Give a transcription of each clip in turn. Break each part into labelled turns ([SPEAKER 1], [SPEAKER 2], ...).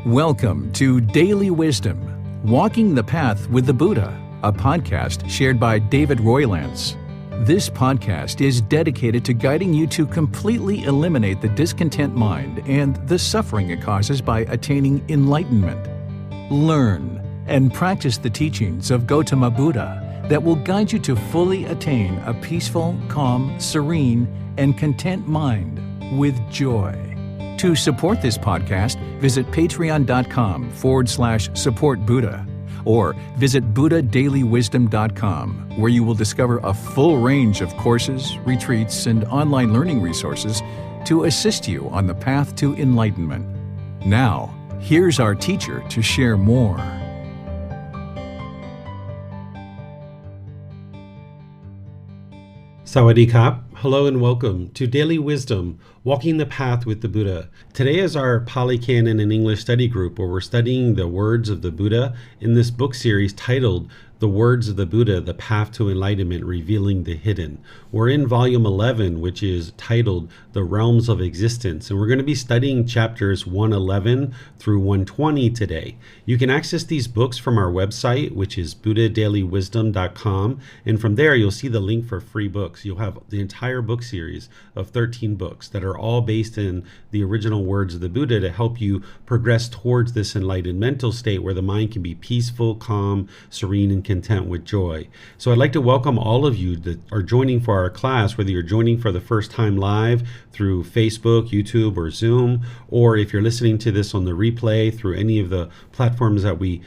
[SPEAKER 1] Welcome to Daily Wisdom, Walking the Path with the Buddha, a podcast shared by David Roylance. This podcast is dedicated to guiding you to completely eliminate the discontent mind and the suffering it causes by attaining enlightenment. Learn and practice the teachings of Gotama Buddha that will guide you to fully attain a peaceful, calm, serene, and content mind with joy. To support this podcast, visit patreon.com/support Buddha or visit buddhadailywisdom.com, where you will discover a full range of courses, retreats, and online learning resources to assist you on the path to enlightenment. Now, here's our teacher to share more.
[SPEAKER 2] Sawadee Kap. Hello and welcome to Daily Wisdom, Walking the Path with the Buddha. Today is our Pali Canon and English study group where we're studying the words of the Buddha in this book series titled The Words of the Buddha, The Path to Enlightenment, Revealing the Hidden. We're in volume 11, which is titled The Realms of Existence, and we're going to be studying chapters 111 through 120 today. You can access these books from our website, which is buddhadailywisdom.com, and from there you'll see the link for free books. You'll have the entire book series of 13 books that are all based in the original words of the Buddha to help you progress towards this enlightened mental state where the mind can be peaceful, calm, serene, and content with joy. So I'd like to welcome all of you that are joining for our class, whether you're joining for the first time live through Facebook, YouTube, or Zoom, or if you're listening to this on the replay through any of the platforms that we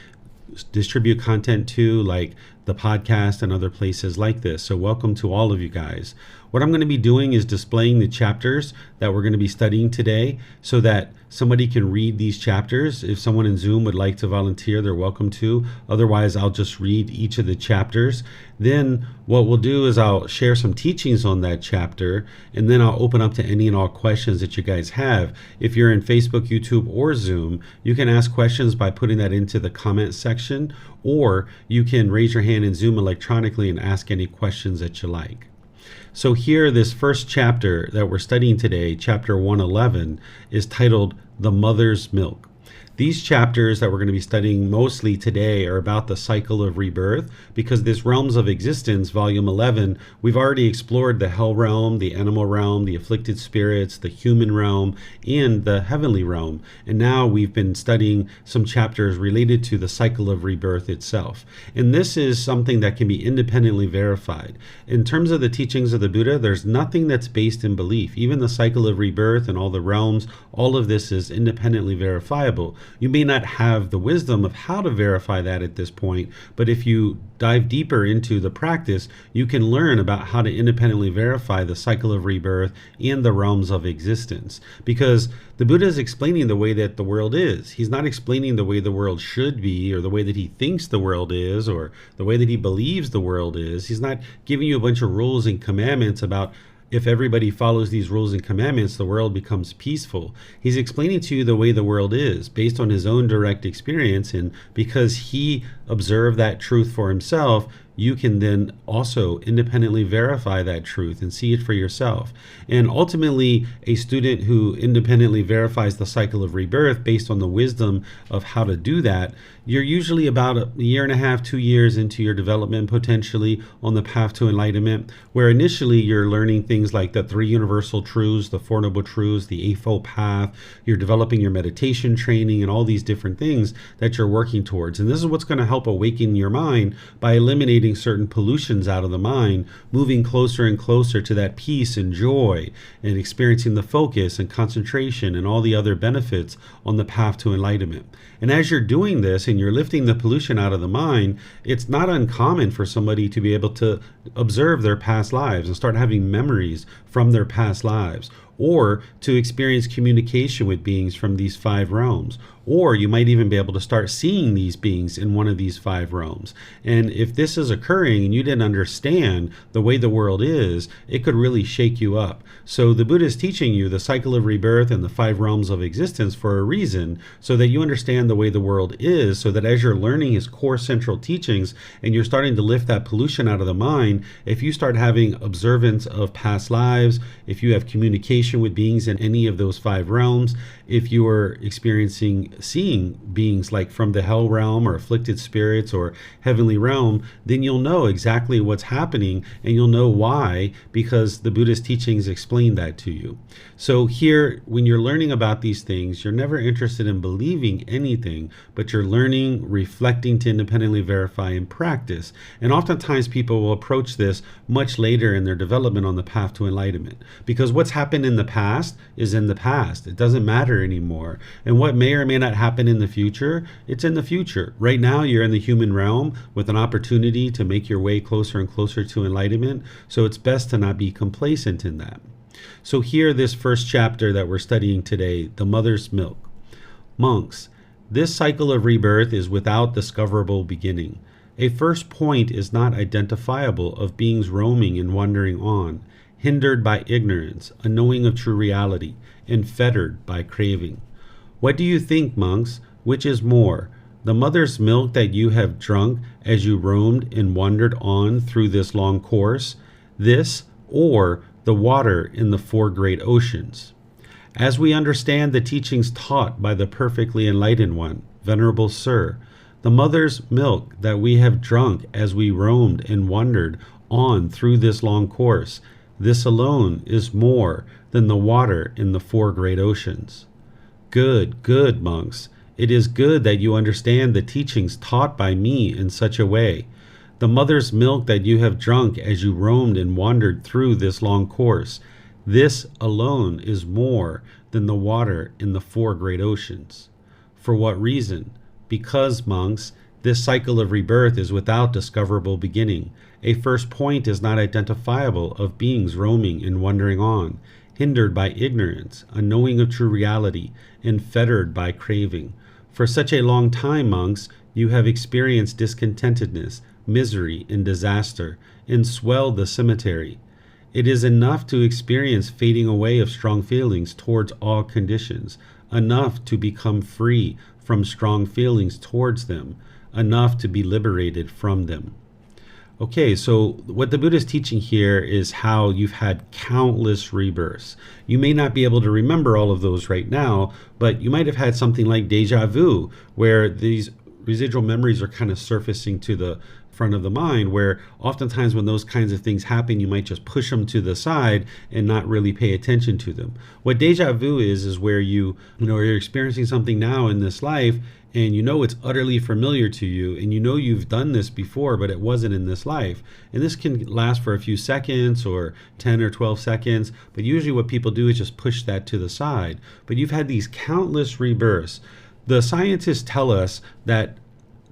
[SPEAKER 2] distribute content to, like the podcast and other places like this. So welcome to all of you guys. What I'm going to be doing is displaying the chapters that we're going to be studying today so that somebody can read these chapters. If someone in Zoom would like to volunteer, they're welcome to. Otherwise, I'll just read each of the chapters. Then what we'll do is I'll share some teachings on that chapter, and then I'll open up to any and all questions that you guys have. If you're in Facebook, YouTube, or Zoom, you can ask questions by putting that into the comment section, or you can raise your hand in Zoom electronically and ask any questions that you like. So here, this first chapter that we're studying today, chapter 111, is titled The Mother's Milk. These chapters that we're going to be studying mostly today are about the cycle of rebirth, because this Realms of Existence, volume 11, we've already explored the hell realm, the animal realm, the afflicted spirits, the human realm, and the heavenly realm. And now we've been studying some chapters related to the cycle of rebirth itself. And this is something that can be independently verified. In terms of the teachings of the Buddha, there's nothing that's based in belief. Even the cycle of rebirth and all the realms, all of this is independently verifiable. You may not have the wisdom of how to verify that at this point, but if you dive deeper into the practice, you can learn about how to independently verify the cycle of rebirth and the realms of existence. Because the Buddha is explaining the way that the world is. He's not explaining the way the world should be, or the way that he thinks the world is, or the way that he believes the world is. He's not giving you a bunch of rules and commandments about if everybody follows these rules and commandments, the world becomes peaceful. He's explaining to you the way the world is based on his own direct experience, and because he observed that truth for himself, you can then also independently verify that truth and see it for yourself. And ultimately, a student who independently verifies the cycle of rebirth based on the wisdom of how to do that, you're usually about a year and a half, 2 years into your development, potentially on the path to enlightenment, where initially you're learning things like the 3 universal truths, the 4 noble truths, the Eightfold Path. You're developing your meditation training and all these different things that you're working towards. And this is what's going to help awaken your mind by eliminating certain pollutions out of the mind, moving closer and closer to that peace and joy, and experiencing the focus and concentration and all the other benefits on the path to enlightenment. And as you're doing this and you're lifting the pollution out of the mind, it's not uncommon for somebody to be able to observe their past lives and start having memories from their past lives, or to experience communication with beings from these 5 realms, Or you might even be able to start seeing these beings in one of these 5 realms. And if this is occurring and you didn't understand the way the world is, it could really shake you up. So the Buddha is teaching you the cycle of rebirth and the 5 realms of existence for a reason, so that you understand the way the world is, so that as you're learning his core central teachings and you're starting to lift that pollution out of the mind, if you start having observance of past lives, if you have communication communication with beings in any of those 5 realms, if you are seeing beings like from the hell realm or afflicted spirits or heavenly realm, then you'll know exactly what's happening, and you'll know why, because the Buddha's teachings explain that to you. So here, when you're learning about these things, you're never interested in believing anything, but you're learning, reflecting to independently verify and practice. And oftentimes people will approach this much later in their development on the path to enlightenment, because what's happened in the past is in the past. It doesn't matter anymore. And what may or may not happen in the future, it's in the future. Right now, you're in the human realm with an opportunity to make your way closer and closer to enlightenment. So it's best to not be complacent in that. So here, this first chapter that we're studying today, the mother's milk. Monks, this cycle of rebirth is without discoverable beginning. A first point is not identifiable of beings roaming and wandering on, hindered by ignorance, unknowing of true reality, and fettered by craving. What do you think, monks? Which is more, the mother's milk that you have drunk as you roamed and wandered on through this long course, this, or the water in the 4 great oceans? As we understand the teachings taught by the perfectly enlightened one, Venerable Sir, the mother's milk that we have drunk as we roamed and wandered on through this long course, this alone is more than the water in the 4 great oceans. Good, good, monks. It is good that you understand the teachings taught by me in such a way. The mother's milk that you have drunk as you roamed and wandered through this long course, this alone is more than the water in the 4 great oceans. For what reason? Because, monks, this cycle of rebirth is without discoverable beginning. A first point is not identifiable of beings roaming and wandering on, hindered by ignorance, unknowing of true reality, and fettered by craving. For such a long time, monks, you have experienced discontentedness, misery, and disaster, and swelled the cemetery. It is enough to experience fading away of strong feelings towards all conditions, enough to become free from strong feelings towards them, enough to be liberated from them. Okay, so what the Buddha is teaching here is how you've had countless rebirths. You may not be able to remember all of those right now, but you might have had something like deja vu, where these residual memories are kind of surfacing to the front of the mind, where oftentimes when those kinds of things happen, you might just push them to the side and not really pay attention to them. What deja vu is where you're experiencing something now in this life, and you know it's utterly familiar to you, and you know you've done this before, but it wasn't in this life. And this can last for a few seconds or 10 or 12 seconds, but usually what people do is just push that to the side. But you've had these countless rebirths. The scientists tell us that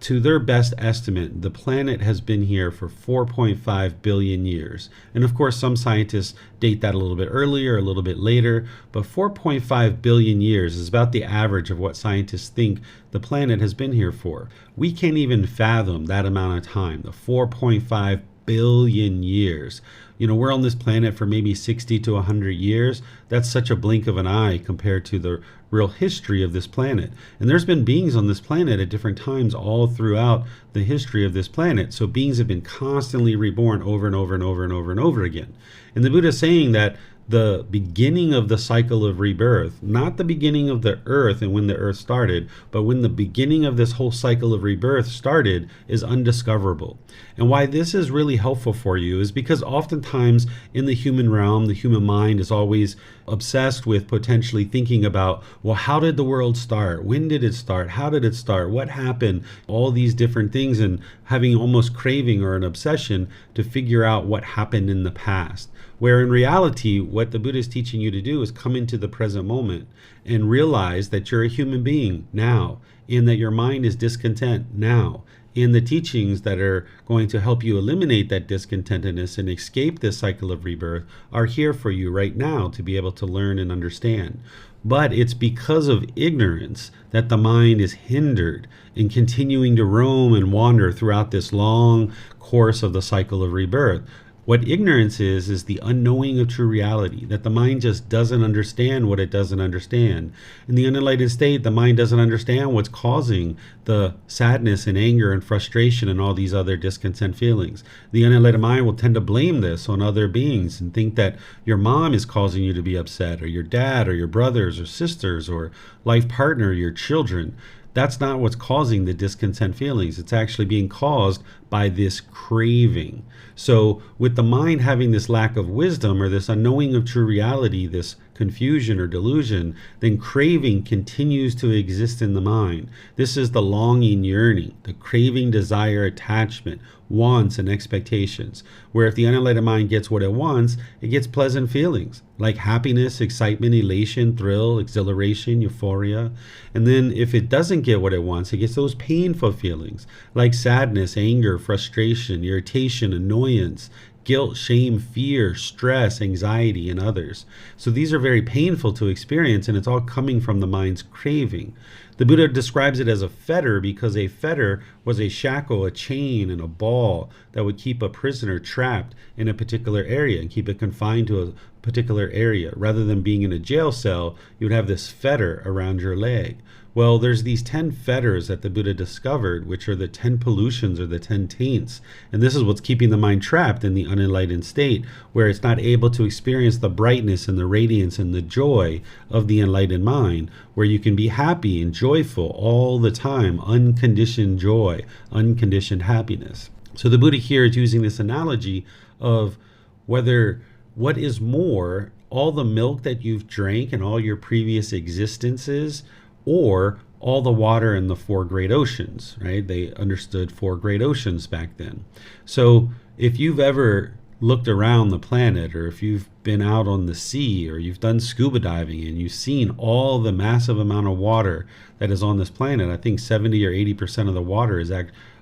[SPEAKER 2] to their best estimate, the planet has been here for 4.5 billion years. And of course, some scientists date that a little bit earlier, a little bit later, but 4.5 billion years is about the average of what scientists think the planet has been here for. We can't even fathom that amount of time, the 4.5 billion years. We're on this planet for maybe 60 to 100 years. That's such a blink of an eye compared to the real history of this planet. And there's been beings on this planet at different times all throughout the history of this planet. So beings have been constantly reborn over and over and over and over and over again. And the Buddha is saying that the beginning of the cycle of rebirth, not the beginning of the earth and when the earth started, but when the beginning of this whole cycle of rebirth started, is undiscoverable. And why this is really helpful for you is because oftentimes in the human realm, the human mind is always obsessed with potentially thinking about, well, how did the world start? When did it start? How did it start? What happened? All these different things, and having almost craving or an obsession to figure out what happened in the past. Where in reality, what the Buddha is teaching you to do is come into the present moment and realize that you're a human being now, and that your mind is discontent now. And the teachings that are going to help you eliminate that discontentedness and escape this cycle of rebirth are here for you right now to be able to learn and understand. But it's because of ignorance that the mind is hindered in continuing to roam and wander throughout this long course of the cycle of rebirth. What ignorance is the unknowing of true reality, that the mind just doesn't understand what it doesn't understand. In the unenlightened state, the mind doesn't understand what's causing the sadness and anger and frustration and all these other discontent feelings. The unenlightened mind will tend to blame this on other beings and think that your mom is causing you to be upset, or your dad, or your brothers or sisters, or life partner, your children. That's not what's causing the discontent feelings. It's actually being caused by this craving. So with the mind having this lack of wisdom, or this unknowing of true reality, this confusion or delusion, then craving continues to exist in the mind. This is the longing, yearning, the craving, desire, attachment, wants, and expectations. Where if the unenlightened mind gets what it wants, it gets pleasant feelings like happiness, excitement, elation, thrill, exhilaration, euphoria. And then if it doesn't get what it wants, it gets those painful feelings like sadness, anger, frustration, irritation, annoyance, guilt, shame, fear, stress, anxiety, and others. So these are very painful to experience, and it's all coming from the mind's craving. The Buddha describes it as a fetter because a fetter was a shackle, a chain, and a ball that would keep a prisoner trapped in a particular area and keep it confined to a particular area. Rather than being in a jail cell, you would have this fetter around your leg. Well, there's these 10 fetters that the Buddha discovered, which are the 10 pollutions or the 10 taints. And this is what's keeping the mind trapped in the unenlightened state, where it's not able to experience the brightness and the radiance and the joy of the enlightened mind, where you can be happy and joyful all the time, unconditioned joy, unconditioned happiness. So the Buddha here is using this analogy of whether what is more, all the milk that you've drank and all your previous existences, or all the water in the 4 great oceans, right? They understood 4 great oceans back then. So if you've ever looked around the planet, or if you've been out on the sea, or you've done scuba diving and you've seen all the massive amount of water that is on this planet, I think 70 or 80% of the water is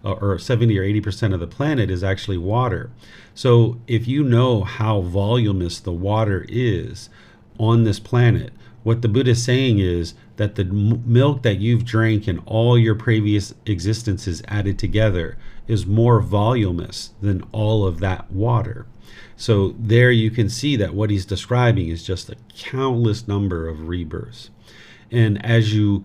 [SPEAKER 2] or 70 or 80% of the planet is actually water. So if you know how voluminous the water is on this planet, what the Buddha is saying is that the milk that you've drank in all your previous existences added together is more voluminous than all of that water. So there you can see that what he's describing is just a countless number of rebirths. And as you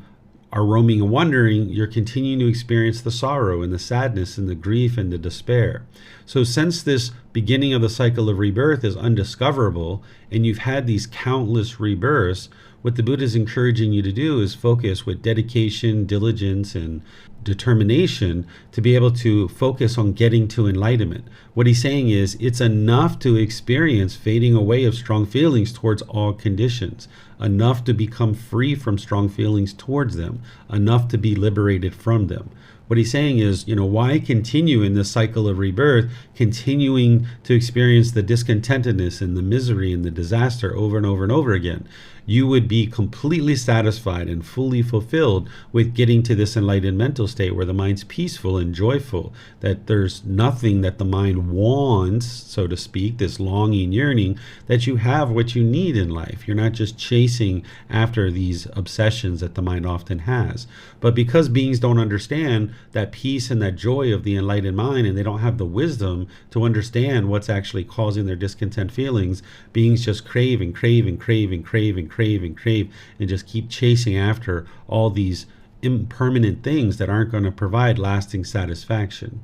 [SPEAKER 2] are roaming and wandering, you're continuing to experience the sorrow and the sadness and the grief and the despair. So since this beginning of the cycle of rebirth is undiscoverable, and you've had these countless rebirths, what the Buddha is encouraging you to do is focus with dedication, diligence, and determination to be able to focus on getting to enlightenment. What he's saying is it's enough to experience fading away of strong feelings towards all conditions, enough to become free from strong feelings towards them, enough to be liberated from them. What he's saying is, why continue in this cycle of rebirth, continuing to experience the discontentedness and the misery and the disaster over and over and over again? You would be completely satisfied and fully fulfilled with getting to this enlightened mental state where the mind's peaceful and joyful, that there's nothing that the mind wants, so to speak, this longing, yearning, that you have what you need in life. You're not just chasing after these obsessions that the mind often has. But because beings don't understand that peace and that joy of the enlightened mind, and they don't have the wisdom to understand what's actually causing their discontent feelings, beings just crave and crave and crave and crave and crave and crave and just keep chasing after all these impermanent things that aren't going to provide lasting satisfaction.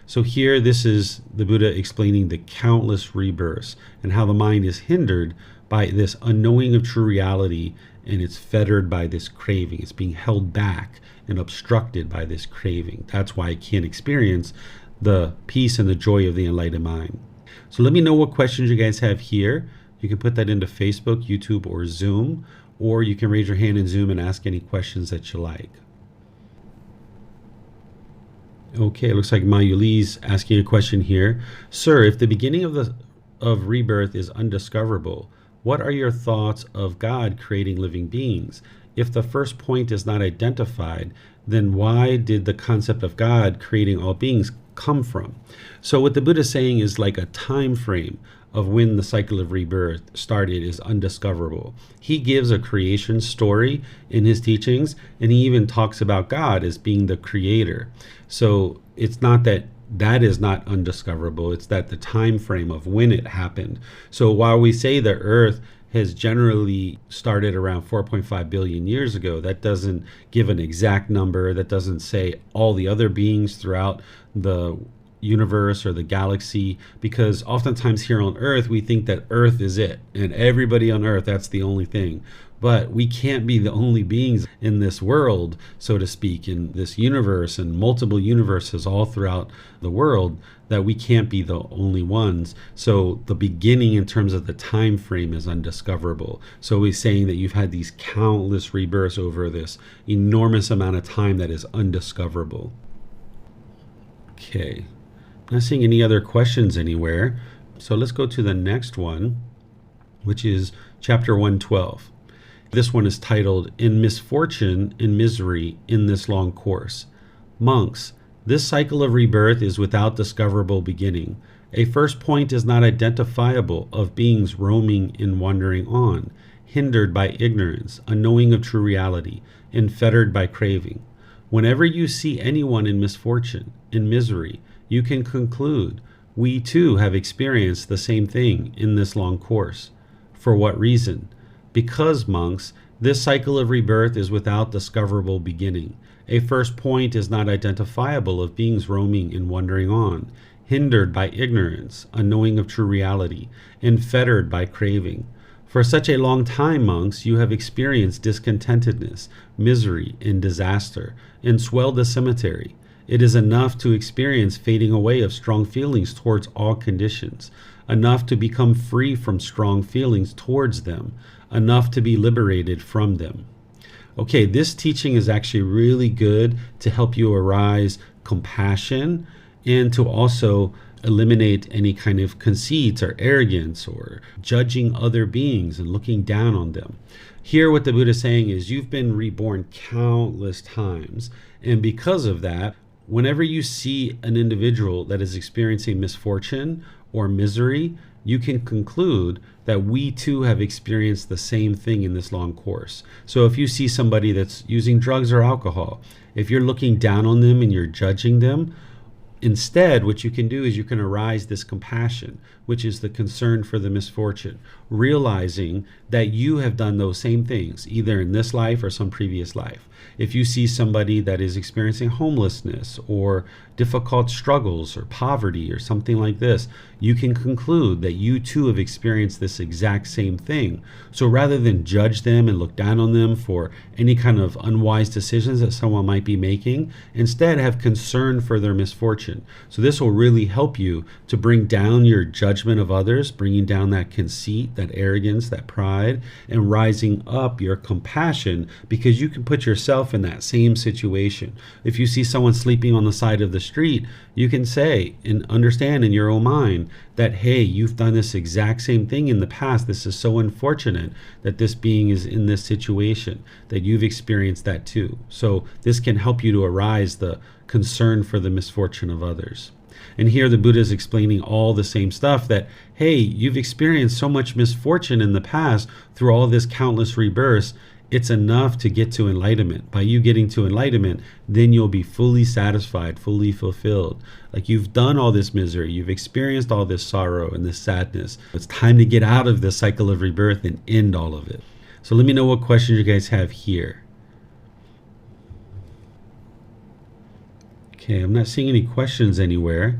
[SPEAKER 2] So here, this is the Buddha explaining the countless rebirths and how the mind is hindered by this unknowing of true reality, and it's fettered by this craving. It's being held back and obstructed by this craving. That's why it can't experience the peace and the joy of the enlightened mind. So let me know what questions you guys have here. You can put that into Facebook, YouTube, or Zoom, or you can raise your hand in Zoom and ask any questions that you like. Okay, it looks like Mayuli's asking a question here. Sir, if the beginning of rebirth is undiscoverable, what are your thoughts of God creating living beings? If the first point is not identified, then why did the concept of God creating all beings come from? So what the Buddha is saying is like a time frame of when the cycle of rebirth started is undiscoverable. He gives a creation story in his teachings, and he even talks about God as being the creator. So it's not that that is not undiscoverable. It's that the time frame of when it happened. So while we say the earth has generally started around 4.5 billion years ago, that doesn't give an exact number. That doesn't say all the other beings throughout the universe or the galaxy, because oftentimes here on Earth we think that Earth is it, and everybody on Earth, that's the only thing. But we can't be the only beings in this world, so to speak, in this universe and multiple universes all throughout the world, that we can't be the only ones. So the beginning in terms of the time frame is undiscoverable. So we're saying that you've had these countless rebirths over this enormous amount of time that is undiscoverable. Okay. Not seeing any other questions anywhere. So let's go to the next one, which is chapter 112. This one is titled, In Misfortune, in Misery, in This Long Course. Monks, this cycle of rebirth is without discoverable beginning. A first point is not identifiable of beings roaming and wandering on, hindered by ignorance, unknowing of true reality, and fettered by craving. Whenever you see anyone in misfortune, in misery, you can conclude, we too have experienced the same thing in this long course. For what reason? Because, monks, this cycle of rebirth is without discoverable beginning. A first point is not identifiable of beings roaming and wandering on, hindered by ignorance, unknowing of true reality, and fettered by craving. For such a long time, monks, you have experienced discontentedness, misery, and disaster, and swelled the cemetery. It is enough to experience fading away of strong feelings towards all conditions, enough to become free from strong feelings towards them, enough to be liberated from them. Okay, this teaching is actually really good to help you arise compassion and to also eliminate any kind of conceits or arrogance or judging other beings and looking down on them. Here what the Buddha is saying is you've been reborn countless times, and because of that, whenever you see an individual that is experiencing misfortune or misery, you can conclude that we too have experienced the same thing in this long course. So if you see somebody that's using drugs or alcohol, if you're looking down on them and you're judging them, instead, what you can do is you can arise this compassion, which is the concern for the misfortune, realizing that you have done those same things, either in this life or some previous life. If you see somebody that is experiencing homelessness or difficult struggles or poverty or something like this, you can conclude that you too have experienced this exact same thing. So rather than judge them and look down on them for any kind of unwise decisions that someone might be making, instead have concern for their misfortune. So this will really help you to bring down your judgment of others, bringing down that conceit, that arrogance, that pride, and rising up your compassion, because you can put yourself in that same situation. If you see someone sleeping on the side of the street, you can say and understand in your own mind that, hey, you've done this exact same thing in the past. This is so unfortunate that this being is in this situation, that you've experienced that too. So this can help you to arise the concern for the misfortune of others. And here the Buddha is explaining all the same stuff, that, hey, you've experienced so much misfortune in the past through all this countless rebirths. It's enough to get to enlightenment. By you getting to enlightenment, then you'll be fully satisfied, fully fulfilled. Like, you've done all this misery, you've experienced all this sorrow and this sadness. It's time to get out of this cycle of rebirth and end all of it. So let me know what questions you guys have here. Okay, I'm not seeing any questions anywhere.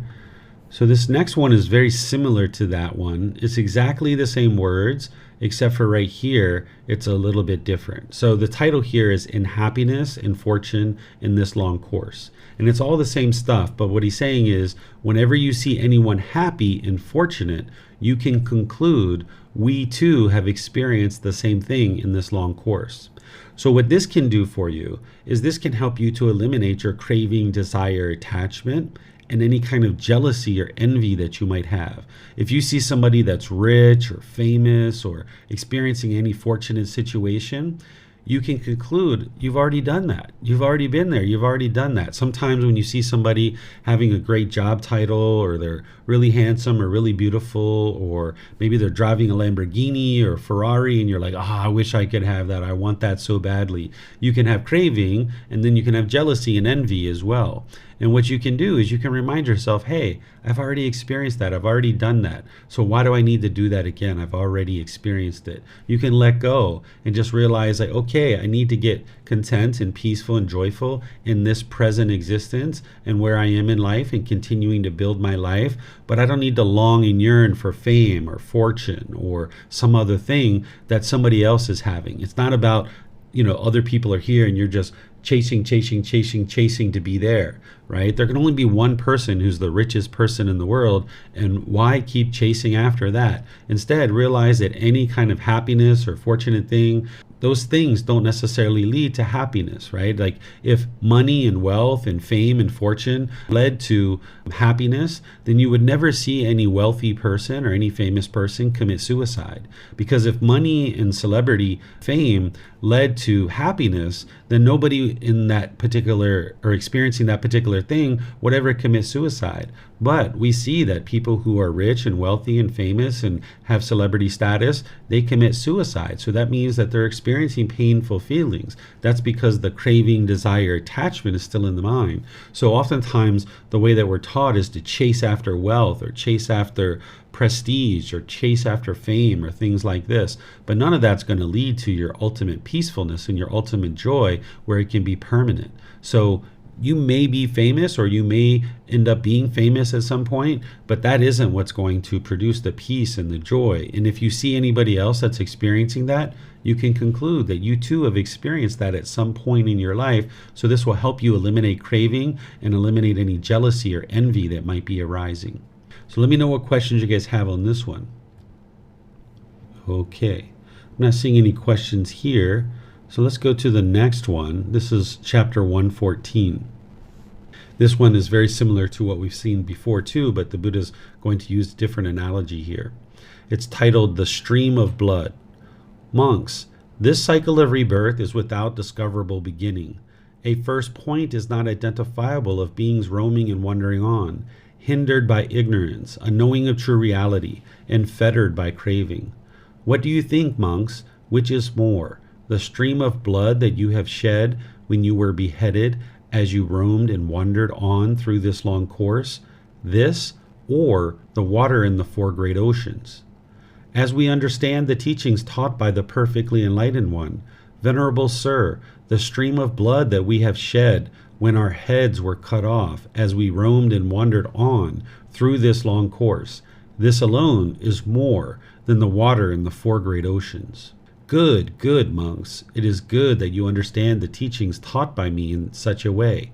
[SPEAKER 2] So this next one is very similar to that one. It's exactly the same words, except for right here, it's a little bit different. So the title here is In Happiness and Fortune in This Long Course. And it's all the same stuff, but what he's saying is, whenever you see anyone happy and fortunate, you can conclude, we too have experienced the same thing in this long course. So what this can do for you is this can help you to eliminate your craving, desire, attachment, and any kind of jealousy or envy that you might have. If you see somebody that's rich or famous or experiencing any fortunate situation, you can conclude you've already done that. You've already been there. You've already done that. Sometimes when you see somebody having a great job title, or they're really handsome or really beautiful, or maybe they're driving a Lamborghini or Ferrari, and you're like, I wish I could have that. I want that so badly. You can have craving, and then you can have jealousy and envy as well. And what you can do is you can remind yourself, hey, I've already experienced that. I've already done that. So why do I need to do that again? I've already experienced it. You can let go and just realize, like, okay, I need to get content and peaceful and joyful in this present existence and where I am in life and continuing to build my life. But I don't need to long and yearn for fame or fortune or some other thing that somebody else is having. It's not about, other people are here and you're just chasing to be there, right? There can only be one person who's the richest person in the world, and why keep chasing after that? Instead, realize that any kind of happiness or fortunate thing, those things don't necessarily lead to happiness, right? Like if money and wealth and fame and fortune led to happiness, then you would never see any wealthy person or any famous person commit suicide. Because if money and celebrity fame led to happiness, then nobody in that particular or experiencing that particular thing would ever commit suicide. But we see that people who are rich and wealthy and famous and have celebrity status, they commit suicide. So that means that they're experiencing painful feelings. That's because the craving, desire, attachment is still in the mind. So oftentimes the way that we're taught is to chase after wealth or chase after prestige or chase after fame or things like this. But none of that's going to lead to your ultimate peacefulness and your ultimate joy where it can be permanent. So you may be famous, or you may end up being famous at some point, but that isn't what's going to produce the peace and the joy. And if you see anybody else that's experiencing that, you can conclude that you too have experienced that at some point in your life. So this will help you eliminate craving and eliminate any jealousy or envy that might be arising. So let me know what questions you guys have on this one. Okay, I'm not seeing any questions here. So let's go to the next one. This is chapter 114. This one is very similar to what we've seen before too, but the Buddha's going to use a different analogy here. It's titled The Stream of Blood. Monks, this cycle of rebirth is without discoverable beginning. A first point is not identifiable of beings roaming and wandering on, hindered by ignorance, unknowing of true reality, and fettered by craving. What do you think, monks? Which is more, the stream of blood that you have shed when you were beheaded as you roamed and wandered on through this long course, this, or the water in the four great oceans? As we understand the teachings taught by the perfectly enlightened one, Venerable Sir, the stream of blood that we have shed when our heads were cut off as we roamed and wandered on through this long course, this alone is more than the water in the four great oceans. Good, good, monks. It is good that you understand the teachings taught by me in such a way.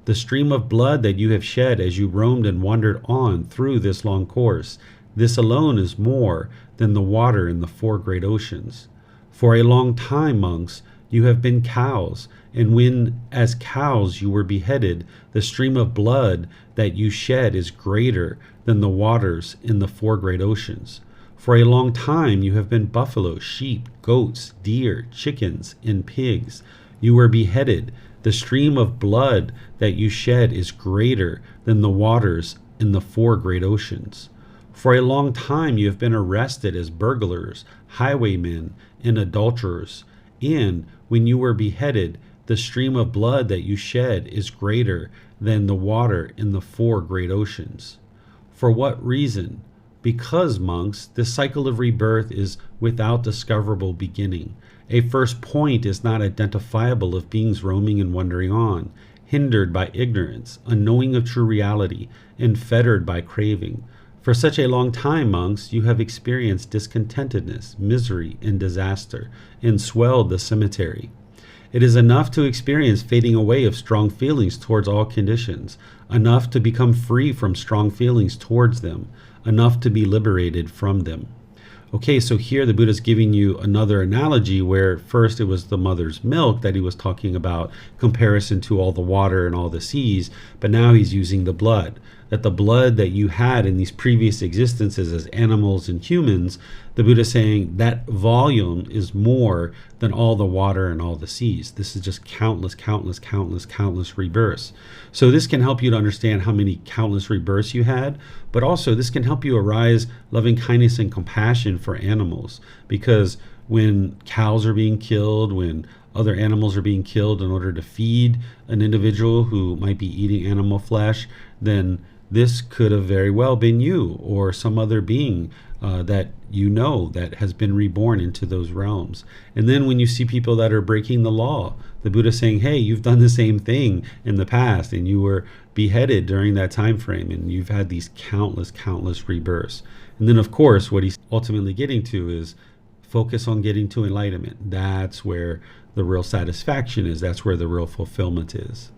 [SPEAKER 2] The stream of blood that you have shed as you roamed and wandered on through this long course, this alone is more than the water in the four great oceans. For a long time, monks, you have been cows, and when as cows you were beheaded, the stream of blood that you shed is greater than the waters in the four great oceans. For a long time you have been buffalo, sheep, goats, deer, chickens, and pigs. You were beheaded. The stream of blood that you shed is greater than the waters in the four great oceans. For a long time you have been arrested as burglars, highwaymen, and adulterers. And when you were beheaded, the stream of blood that you shed is greater than the water in the four great oceans. For what reason? Because, monks, this cycle of rebirth is without discoverable beginning. A first point is not identifiable of beings roaming and wandering on, hindered by ignorance, unknowing of true reality, and fettered by craving. For such a long time, monks, you have experienced discontentedness, misery, and disaster, and swelled the cemetery. It is enough to experience fading away of strong feelings towards all conditions, enough to become free from strong feelings towards them, enough to be liberated from them. Okay, so here the Buddha's giving you another analogy where first it was the mother's milk that he was talking about, comparison to all the water and all the seas, but now he's using the blood. that the blood that you had in these previous existences as animals and humans, the Buddha is saying that volume is more than all the water and all the seas. This is just countless rebirths. So this can help you to understand how many countless rebirths you had, but also this can help you arise loving kindness and compassion for animals, because when cows are being killed, when other animals are being killed in order to feed an individual who might be eating animal flesh, then this could have very well been you or some other being that you know that has been reborn into those realms. And then when you see people that are breaking the law, the Buddha is saying, hey, you've done the same thing in the past and you were beheaded during that time frame, and you've had these countless rebirths. And then of course what he's ultimately getting to is focus on getting to enlightenment. That's where the real satisfaction is. That's where the real fulfillment is.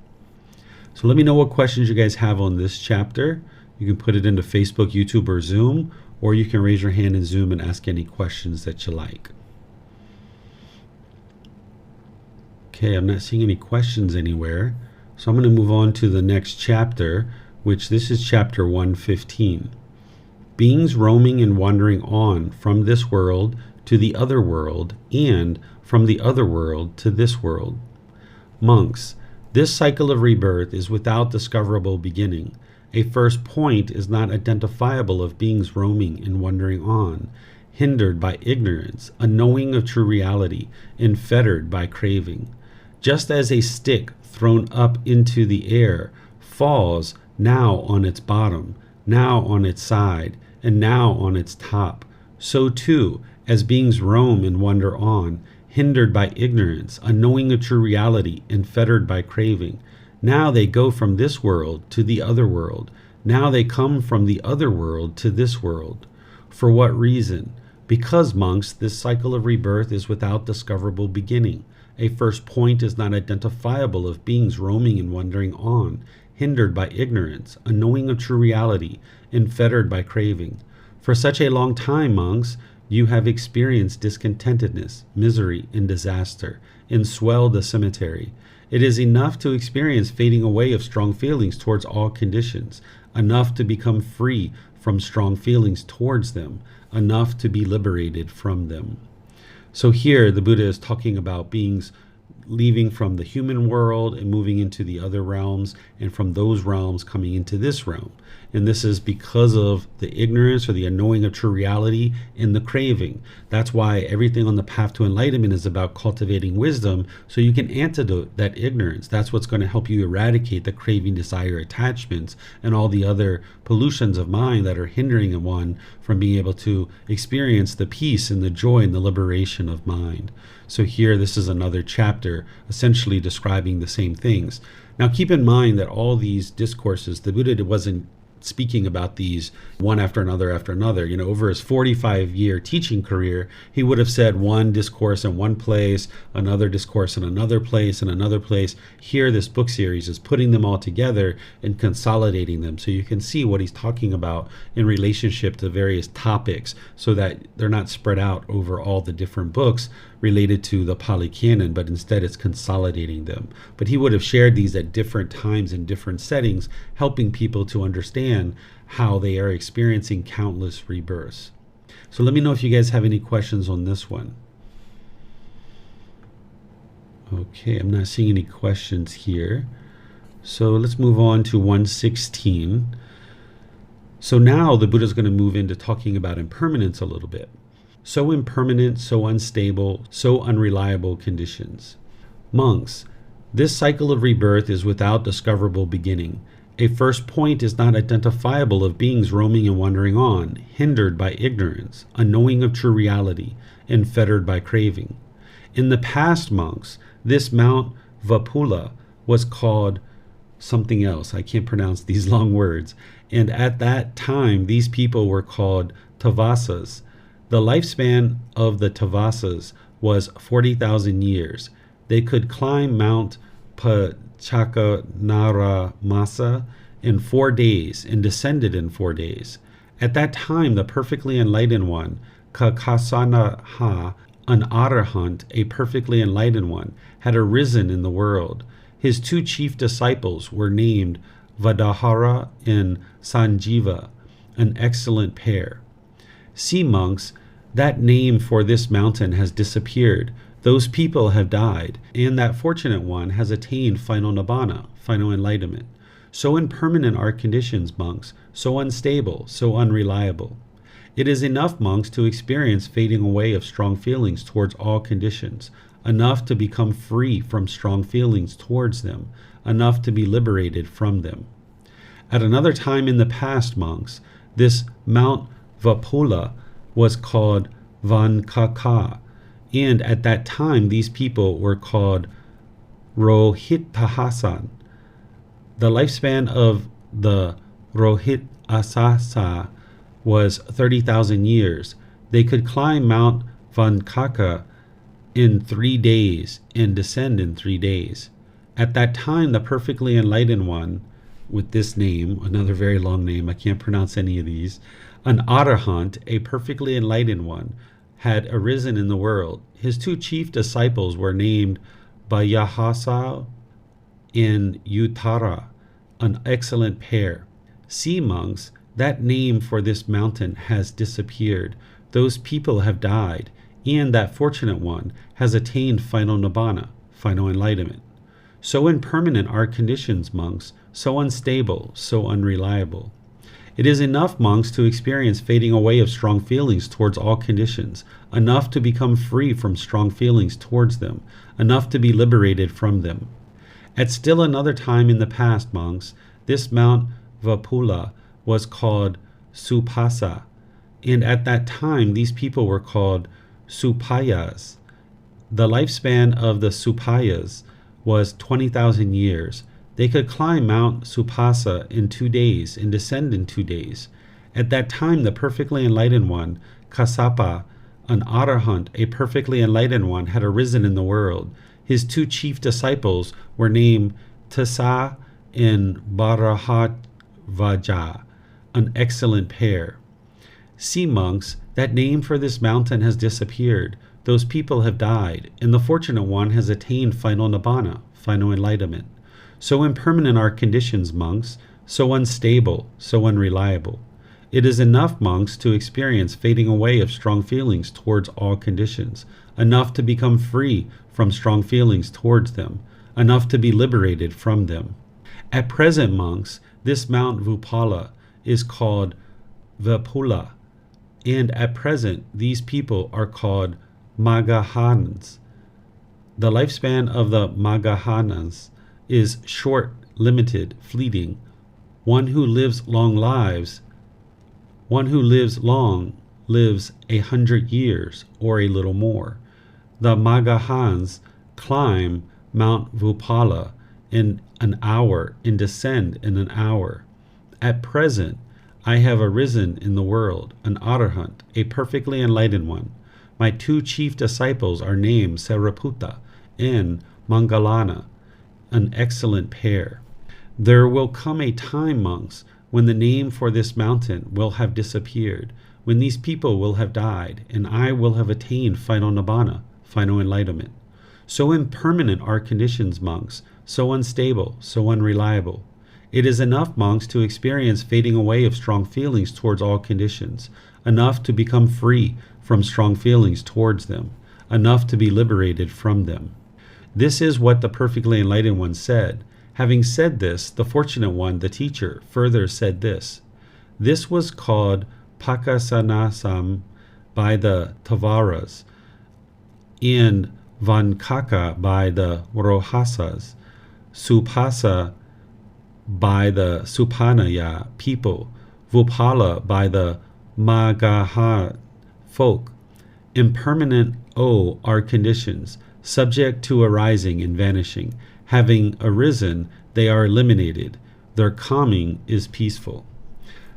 [SPEAKER 2] So let me know what questions you guys have on this chapter. You can put it into Facebook, YouTube, or Zoom, or you can raise your hand in Zoom and ask any questions that you like. Okay, I'm not seeing any questions anywhere. So I'm going to move on to the next chapter, which this is chapter 115. Beings roaming and wandering on from this world to the other world, and from the other world to this world. Monks, this cycle of rebirth is without discoverable beginning. A first point is not identifiable of beings roaming and wandering on, hindered by ignorance, unknowing of true reality, and fettered by craving. Just as a stick thrown up into the air falls now on its bottom, now on its side, and now on its top, so too, as beings roam and wander on, hindered by ignorance, unknowing of true reality, and fettered by craving. Now they go from this world to the other world. Now they come from the other world to this world. For what reason? Because, monks, this cycle of rebirth is without discoverable beginning. A first point is not identifiable of beings roaming and wandering on, hindered by ignorance, unknowing of true reality, and fettered by craving. For such a long time, monks, you have experienced discontentedness, misery, and disaster, and swelled the cemetery. It is enough to experience fading away of strong feelings towards all conditions, enough to become free from strong feelings towards them, enough to be liberated from them. So here the Buddha is talking about beings leaving from the human world and moving into the other realms, and from those realms coming into this realm. And this is because of the ignorance or the unknowing of true reality and the craving. That's why everything on the path to enlightenment is about cultivating wisdom, so you can antidote that ignorance. That's what's going to help you eradicate the craving, desire, attachments, and all the other pollutions of mind that are hindering one from being able to experience the peace and the joy and the liberation of mind. So here, this is another chapter essentially describing the same things. Now keep in mind that all these discourses, the Buddha wasn't speaking about these one after another. Over his 45-year teaching career, he would have said one discourse in one place, another discourse in another place, and another place. Here, this book series is putting them all together and consolidating them, so you can see what he's talking about in relationship to various topics, so that they're not spread out over all the different books related to the Pali Canon, but instead it's consolidating them. But he would have shared these at different times in different settings, helping people to understand how they are experiencing countless rebirths. So let me know if you guys have any questions on this one. Okay, I'm not seeing any questions here. So let's move on to 116. So now the Buddha is going to move into talking about impermanence a little bit. So impermanent, so unstable, so unreliable conditions. Monks, this cycle of rebirth is without discoverable beginning. A first point is not identifiable of beings roaming and wandering on, hindered by ignorance, unknowing of true reality, and fettered by craving. In the past, monks, this Mount Vapula was called something else. I can't pronounce these long words. And at that time, these people were called Tavasas. The lifespan of the Tavasas was 40,000 years. They could climb Mount Pachakanaramasa in 4 days and descended in 4 days. At that time, the perfectly enlightened one, Kakasanaha, an Arahant, a perfectly enlightened one, had arisen in the world. His two chief disciples were named Vadahara and Sanjiva, an excellent pair. See, monks, that name for this mountain has disappeared. Those people have died, and that fortunate one has attained final nibbana, final enlightenment. So impermanent are conditions, monks, so unstable, so unreliable. It is enough, monks, to experience fading away of strong feelings towards all conditions, enough to become free from strong feelings towards them, enough to be liberated from them. At another time in the past, monks, this Mount Vapula was called Vankaka, and at that time these people were called Rohitahasan. The lifespan of the Rohitasasa was 30,000 years. They could climb Mount Vankaka in 3 days and descend in 3 days. At that time, the perfectly enlightened one, with this name, another very long name, I can't pronounce any of these, an Arahant, a perfectly enlightened one, had arisen in the world. His 2 chief disciples were named Bayahasa and Uttara, an excellent pair. See, monks, that name for this mountain has disappeared. Those people have died, and that fortunate one has attained final nibbana, final enlightenment. So impermanent are conditions, monks, so unstable, so unreliable. It is enough, monks, to experience fading away of strong feelings towards all conditions, enough to become free from strong feelings towards them, enough to be liberated from them. At still another time in the past, monks, this Mount Vapula was called Supasa, and at that time these people were called Supayas. The lifespan of the Supayas was 20,000 years. They could climb Mount Supasa in 2 days and descend in 2 days. At that time the perfectly enlightened one, Kassapa, an Arahant, a perfectly enlightened one, had arisen in the world. His 2 chief disciples were named Tassa and Bharahatvaja, an excellent pair. See, monks, that name for this mountain has disappeared. Those people have died, and the fortunate one has attained final nibbana, final enlightenment. So impermanent are conditions, monks, so unstable, so unreliable. It is enough, monks, to experience fading away of strong feelings towards all conditions, enough to become free from strong feelings towards them, enough to be liberated from them. At present, monks, this Mount Vupala is called Vapula, and at present these people are called Magahans. The lifespan of the Magahans is short, limited, fleeting. One who lives long lives lives 100 years or a little more. The Magahans climb Mount Vupala in an hour and descend in an hour. At present, I have arisen in the world, an Arahant, a perfectly enlightened one. My 2 chief disciples are named Sariputta and Mangalana, an excellent pair. There will come a time, monks, when the name for this mountain will have disappeared, when these people will have died, and I will have attained final nibbana, final enlightenment. So impermanent are conditions, monks, so unstable, so unreliable. It is enough, monks, to experience fading away of strong feelings towards all conditions, enough to become free from strong feelings towards them, enough to be liberated from them. This is what the perfectly enlightened one said. Having said this, the fortunate one, the teacher, further said this. This was called Pakasanasam by the Tavaras, and Vankaka by the Rohasas, Supasa by the Supanaya people, Vupala by the Magaha folk. Impermanent, are conditions, subject to arising and vanishing. Having arisen, they are eliminated. Their calming is peaceful.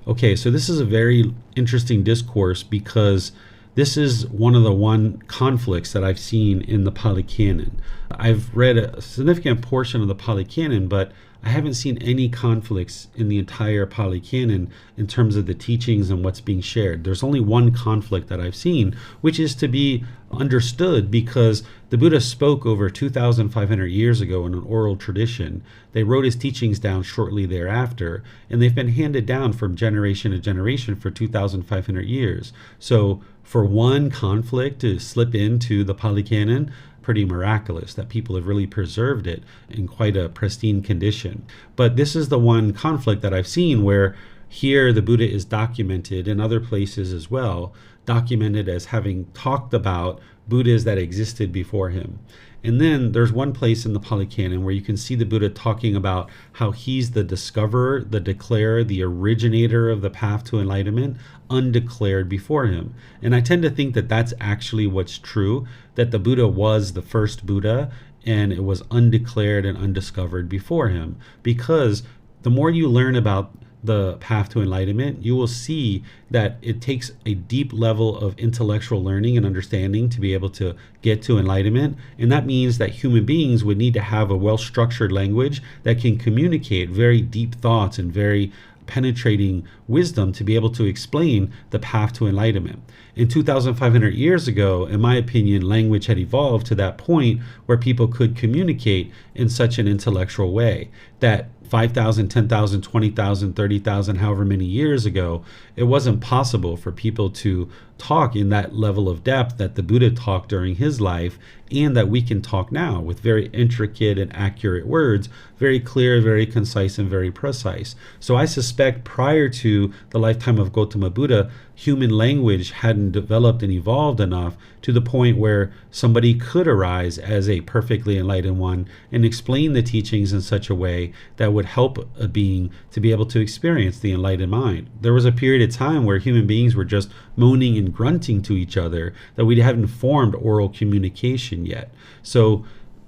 [SPEAKER 2] Okay, so this is a very interesting discourse because this is one of the conflicts that I've seen in the Pali Canon. I've read a significant portion of the Pali Canon, but I haven't seen any conflicts in the entire Pali Canon in terms of the teachings and what's being shared. There's only one conflict that I've seen, which is to be understood because the Buddha spoke over 2,500 years ago in an oral tradition. They wrote his teachings down shortly thereafter, and they've been handed down from generation to generation for 2,500 years. So for one conflict to slip into the Pali Canon, pretty miraculous that people have really preserved it in quite a pristine condition. But this is the one conflict that I've seen where here the Buddha is documented, in other places as well, documented as having talked about Buddhas that existed before him. And then there's one place in the Pali Canon where you can see the Buddha talking about how he's the discoverer, the declarer, the originator of the path to enlightenment, undeclared before him. And I tend to think that that's actually what's true, that the Buddha was the first Buddha and it was undeclared and undiscovered before him. Because the more you learn about the path to enlightenment, you will see that it takes a deep level of intellectual learning and understanding to be able to get to enlightenment. And that means that human beings would need to have a well-structured language that can communicate very deep thoughts and very penetrating wisdom to be able to explain the path to enlightenment. In 2,500 years ago, in my opinion, language had evolved to that point where people could communicate in such an intellectual way that 5,000, 10,000, 20,000, 30,000, however many years ago, it wasn't possible for people to talk in that level of depth that the Buddha talked during his life and that we can talk now with very intricate and accurate words, very clear, very concise, and very precise. So I suspect prior to the lifetime of Gotama Buddha, human language hadn't developed and evolved enough to the point where somebody could arise as a perfectly enlightened one and explain the teachings in such a way that would help a being to be able to experience the enlightened mind. There was a period of time where human beings were just moaning and grunting to each other, that we haven't formed oral communication yet. So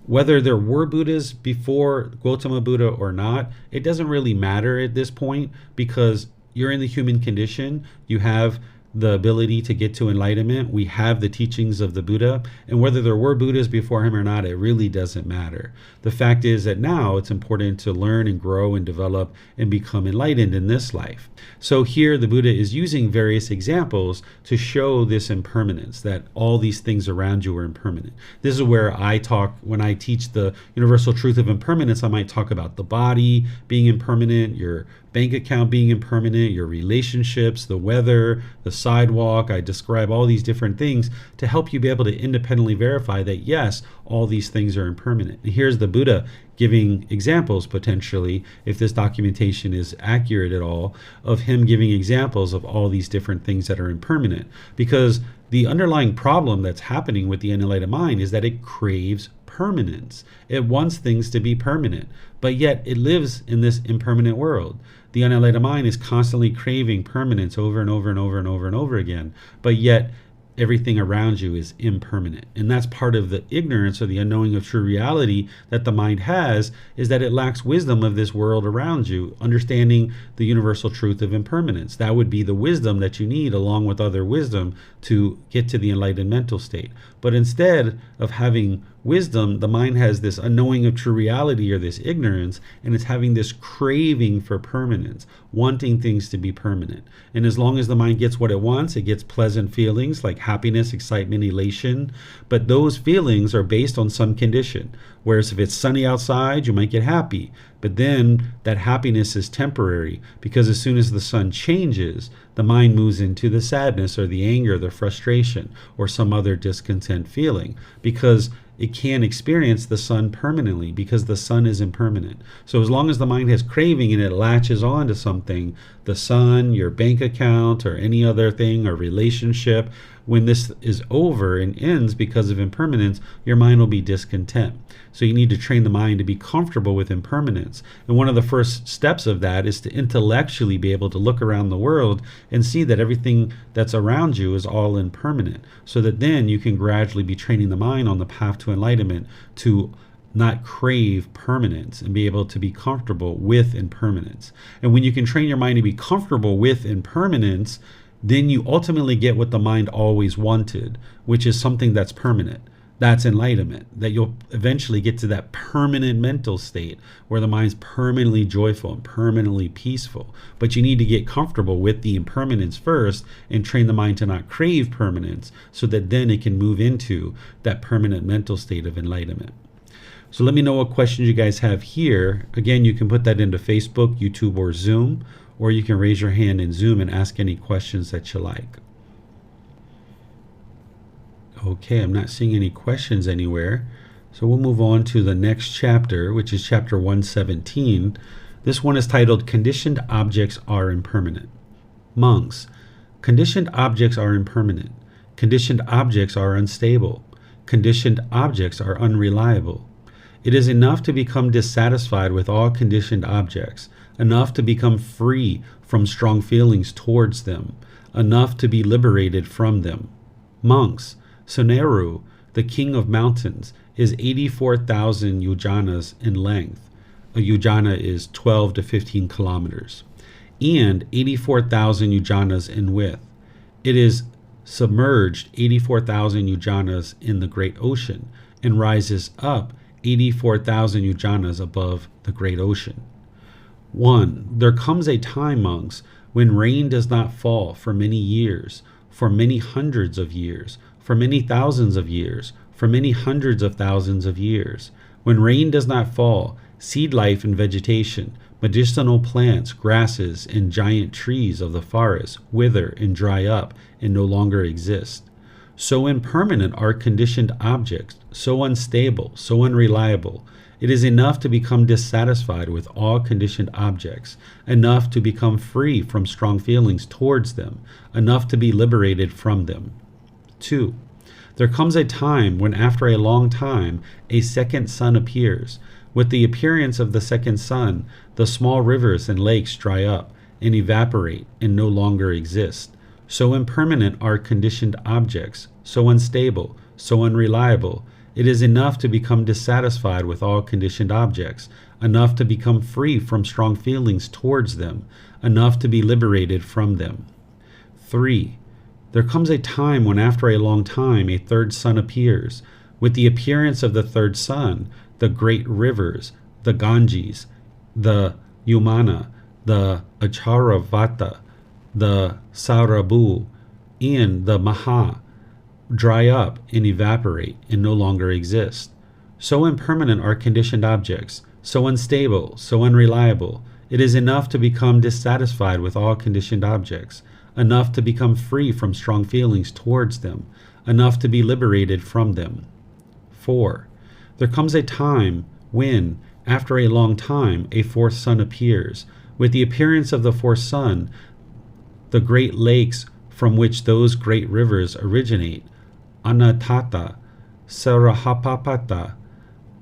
[SPEAKER 2] whether there were Buddhas before Gautama Buddha or not, it doesn't really matter at this point, because you're in the human condition. You have the ability to get to enlightenment. We have the teachings of the Buddha, and whether there were Buddhas before him or not, it really doesn't matter. The fact is that now it's important to learn and grow and develop and become enlightened in this life. So here the Buddha is using various examples to show this impermanence, that all these things around you are impermanent. This is where I talk, when I teach the universal truth of impermanence, I might talk about the body being impermanent, your bank account being impermanent, your relationships, the weather, the sidewalk. I describe all these different things to help you be able to independently verify that yes, all these things are impermanent. And here's the Buddha giving examples, potentially, if this documentation is accurate at all, of him giving examples of all these different things that are impermanent. Because the underlying problem that's happening with the unenlightened mind is that it craves permanence. It wants things to be permanent, but yet it lives in this impermanent world. The unenlightened mind is constantly craving permanence over and over and over and over and over again, but yet everything around you is impermanent. And that's part of the ignorance or the unknowing of true reality that the mind has, is that it lacks wisdom of this world around you, understanding the universal truth of impermanence. That would be the wisdom that you need, along with other wisdom, to get to the enlightened mental state. But instead of having wisdom, the mind has this unknowing of true reality, or this ignorance, and it's having this craving for permanence, wanting things to be permanent. And as long as the mind gets what it wants, it gets pleasant feelings like happiness, excitement, elation. But those feelings are based on some condition. Whereas if it's sunny outside, you might get happy. But then that happiness is temporary, because as soon as the sun changes, the mind moves into the sadness or the anger, the frustration, or some other discontent feeling, because it can't experience the sun permanently, because the sun is impermanent. So as long as the mind has craving and it latches on to something, the sun, your bank account, or any other thing, or relationship, when this is over and ends because of impermanence, your mind will be discontent. So you need to train the mind to be comfortable with impermanence. And one of the first steps of that is to intellectually be able to look around the world and see that everything that's around you is all impermanent, so that then you can gradually be training the mind on the path to enlightenment to not crave permanence and be able to be comfortable with impermanence. And when you can train your mind to be comfortable with impermanence, then you ultimately get what the mind always wanted, which is something that's permanent. That's enlightenment, that you'll eventually get to that permanent mental state where the mind's permanently joyful and permanently peaceful. But you need to get comfortable with the impermanence first and train the mind to not crave permanence so that then it can move into that permanent mental state of enlightenment. So let me know what questions you guys have here. Again, you can put that into Facebook, YouTube, or Zoom, or you can raise your hand in Zoom and ask any questions that you like. Okay, I'm not seeing any questions anywhere. So we'll move on to the next chapter, which is chapter 117. This one is titled, Conditioned Objects Are Impermanent. Monks, conditioned objects are impermanent. Conditioned objects are unstable. Conditioned objects are unreliable. It is enough to become dissatisfied with all conditioned objects, enough to become free from strong feelings towards them, enough to be liberated from them. Monks, Sumeru, the king of mountains, is 84,000 yojanas in length. A yojana is 12 to 15 kilometers. And 84,000 yojanas in width. It is submerged 84,000 yojanas in the great ocean and rises up 84,000 yojanas above the great ocean. 1. There comes a time, monks, when rain does not fall for many years, for many hundreds of years, for many thousands of years, for many hundreds of thousands of years. When rain does not fall, seed life and vegetation, medicinal plants, grasses, and giant trees of the forest wither and dry up and no longer exist. So impermanent are conditioned objects, so unstable, so unreliable. It is enough to become dissatisfied with all conditioned objects, enough to become free from strong feelings towards them, enough to be liberated from them. 2. There comes a time when after a long time a second sun appears. With the appearance of the second sun, the small rivers and lakes dry up and evaporate and no longer exist. So impermanent are conditioned objects, so unstable, so unreliable. It is enough to become dissatisfied with all conditioned objects, enough to become free from strong feelings towards them, enough to be liberated from them. 3. There comes a time when after a long time a third sun appears. With the appearance of the third sun, the great rivers, the Ganges, the Yamuna, the Acharavata, the Sarabu, and the Maha dry up and evaporate and no longer exist. So impermanent are conditioned objects, so unstable, so unreliable. It is enough to become dissatisfied with all conditioned objects, enough to become free from strong feelings towards them, enough to be liberated from them. 4. There comes a time when, after a long time, a fourth sun appears. With the appearance of the fourth sun, the great lakes from which those great rivers originate, Anatata, Sarahapapata,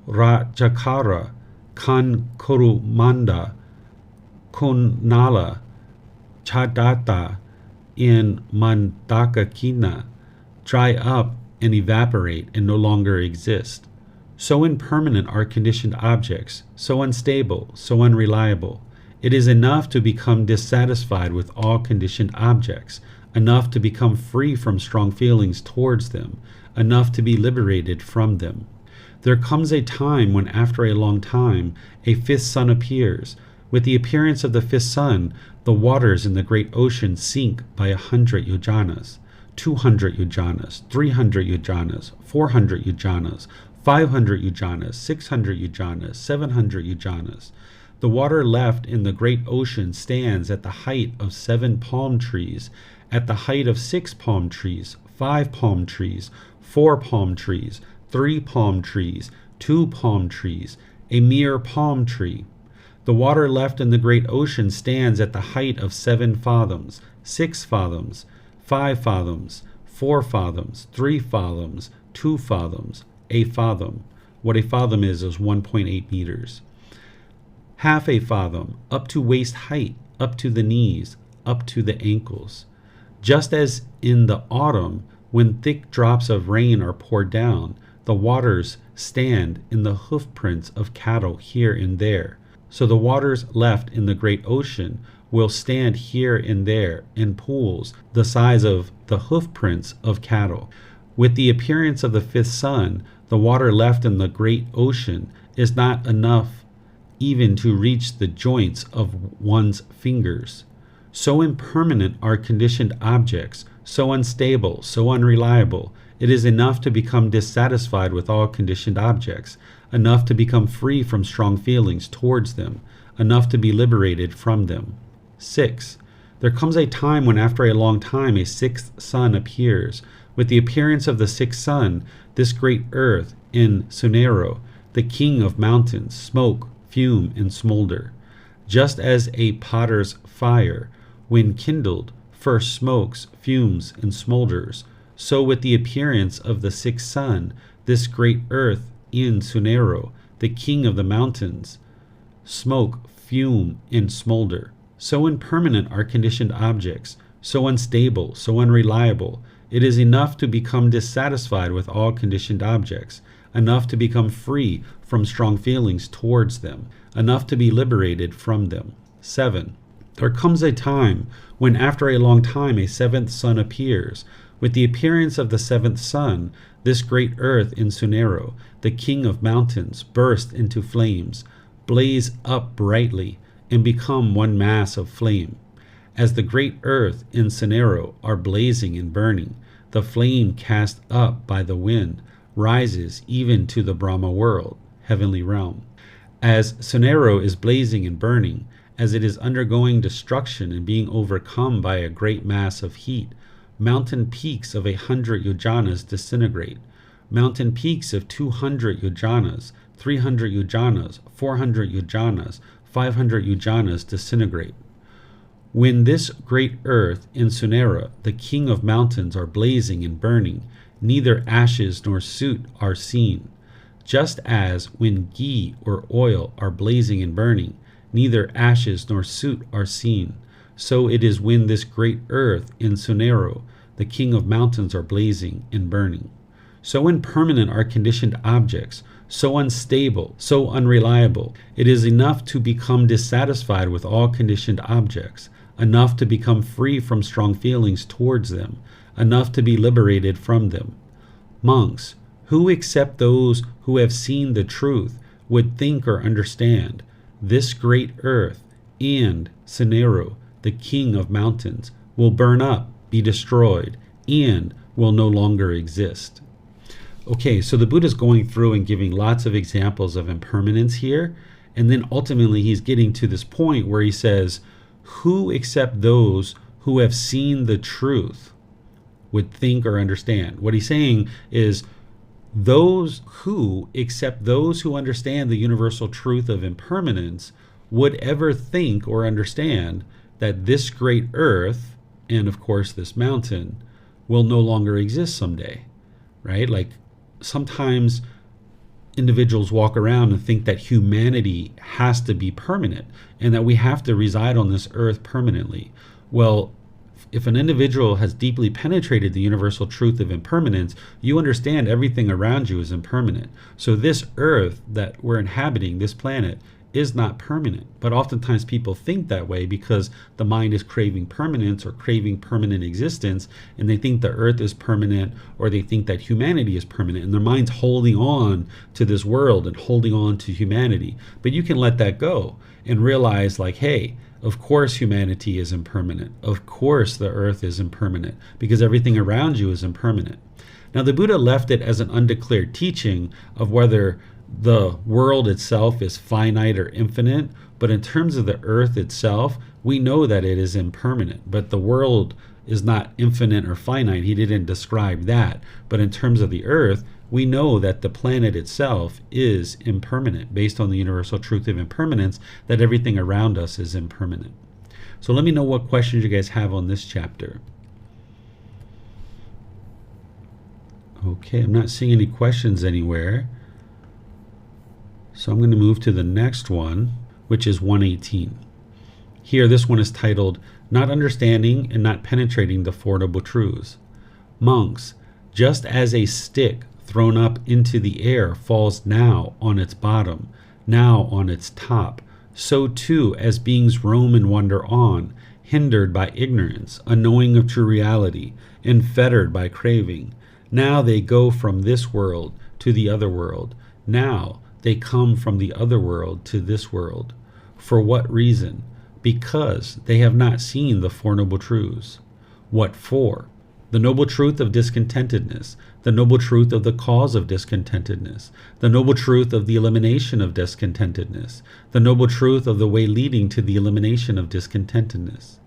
[SPEAKER 2] Rajakara, Kankurumanda, Kunnala, Chadata, and Mandakakina, dry up and evaporate and no longer exist. So impermanent are conditioned objects, so unstable, so unreliable. It is enough to become dissatisfied with all conditioned objects, enough to become free from strong feelings towards them, enough to be liberated from them. There comes a time when after a long time a fifth sun appears. With the appearance of the fifth sun, the waters in the great ocean sink by 100 yojanas, 200 yojanas, 300 yojanas, 400 yojanas, 500 yojanas, 600 yojanas, 700 yojanas. The water left in the great ocean stands at the height of 7 palm trees, at the height of 6 palm trees, 5 palm trees, 4 palm trees, 3 palm trees, 2 palm trees, a mere palm tree. The water left in the great ocean stands at the height of 7 fathoms, 6 fathoms, 5 fathoms, 4 fathoms, 3 fathoms, 2 fathoms, a fathom. What a fathom is 1.8 meters. Half a fathom, up to waist height, up to the knees, up to the ankles. Just as in the autumn, when thick drops of rain are poured down, the waters stand in the hoof prints of cattle here and there. So the waters left in the great ocean will stand here and there in pools the size of the hoof prints of cattle. With the appearance of the fifth sun, the water left in the great ocean is not enough even to reach the joints of one's fingers. So impermanent are conditioned objects, so unstable, so unreliable. It is enough to become dissatisfied with all conditioned objects, enough to become free from strong feelings towards them, enough to be liberated from them. 6. There comes a time when after a long time a sixth sun appears. With the appearance of the sixth sun, this great earth in Sunero, the king of mountains, smoke, fume, and smolder. Just as a potter's fire, when kindled, first smokes, fumes, and smolders, so with the appearance of the sixth sun, this great earth in Sunero, the king of the mountains, smoke, fume, and smolder. So impermanent are conditioned objects, so unstable, so unreliable. It is enough to become dissatisfied with all conditioned objects, enough to become free from strong feelings towards them, enough to be liberated from them. 7. There comes a time when after a long time a seventh sun appears. With the appearance of the seventh sun, this great earth in Sunero, the king of mountains, burst into flames, blaze up brightly, and become one mass of flame. As the great earth in Sunero are blazing and burning, the flame cast up by the wind rises even to the Brahma world, heavenly realm. As Sunero is blazing and burning, as it is undergoing destruction and being overcome by a great mass of heat, mountain peaks of 100 yojanas disintegrate. Mountain peaks of 200 yojanas, 300 yojanas, 400 yojanas, 500 yojanas disintegrate. When this great earth in Sunera, the king of mountains, are blazing and burning, neither ashes nor soot are seen. Just as when ghee or oil are blazing and burning, neither ashes nor soot are seen, so it is when this great earth in Sunero, the king of mountains, are blazing and burning. So impermanent are conditioned objects, so unstable, so unreliable. It is enough to become dissatisfied with all conditioned objects, enough to become free from strong feelings towards them, enough to be liberated from them. Monks, who except those who have seen the truth would think or understand, this great earth and Sunero, the king of mountains, will burn up, be destroyed, and will no longer exist. Okay, so the Buddha's going through and giving lots of examples of impermanence here, and then ultimately he's getting to this point where he says, who except those who have seen the truth would think or understand? What he's saying is, those who, except those who understand the universal truth of impermanence, would ever think or understand that this great earth, and of course this mountain, will no longer exist someday, right? Like sometimes individuals walk around and think that humanity has to be permanent and that we have to reside on this earth permanently. Well, if an individual has deeply penetrated the universal truth of impermanence, you understand everything around you is impermanent. So this earth that we're inhabiting, this planet, is not permanent. But oftentimes people think that way because the mind is craving permanence or craving permanent existence, and they think the earth is permanent, or they think that humanity is permanent, and their mind's holding on to this world and holding on to humanity. But you can let that go and realize, like, hey, of course humanity is impermanent. Of course the earth is impermanent, because everything around you is impermanent. Now the Buddha left it as an undeclared teaching of whether the world itself is finite or infinite, but in terms of the earth itself, we know that it is impermanent, but the world is not infinite or finite. He didn't describe that. But in terms of the earth, we know that the planet itself is impermanent based on the universal truth of impermanence, that everything around us is impermanent. So let me know what questions you guys have on this chapter. Okay, I'm not seeing any questions anywhere. So I'm going to move to the next one, which is 118. Here, this one is titled, Not Understanding and Not Penetrating the Four Noble Truths. Monks, just as a stick thrown up into the air falls now on its bottom, now on its top, so too as beings roam and wander on, hindered by ignorance, unknowing of true reality, and fettered by craving. Now they go from this world to the other world. Now they come from the other world to this world. For what reason? Because they have not seen the Four Noble Truths. What for? The noble truth of discontentedness, the noble truth of the cause of discontentedness, the noble truth of the elimination of discontentedness, the noble truth of the way leading to the elimination of discontentedness.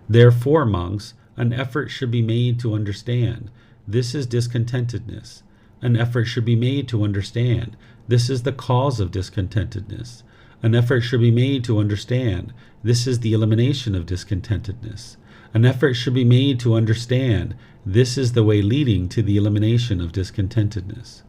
[SPEAKER 2] Therefore, monks, an effort should be made to understand this is discontentedness. An effort should be made to understand this is the cause of discontentedness. An effort should be made to understand this is the elimination of discontentedness. An effort should be made to understand this is the way leading to the elimination of discontentedness.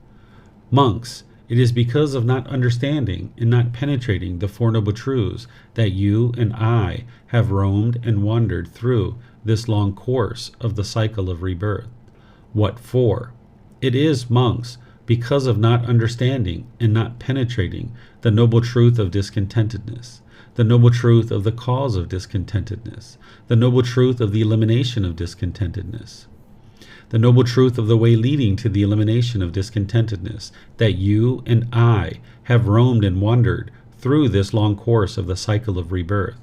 [SPEAKER 2] Monks, it is because of not understanding and not penetrating the Four Noble Truths that you and I have roamed and wandered through this long course of the cycle of rebirth. What for? It is, monks, because of not understanding and not penetrating the noble truth of discontentedness, the noble truth of the cause of discontentedness, the noble truth of the elimination of discontentedness, the noble truth of the way leading to the elimination of discontentedness, that you and I have roamed and wandered through this long course of the cycle of rebirth.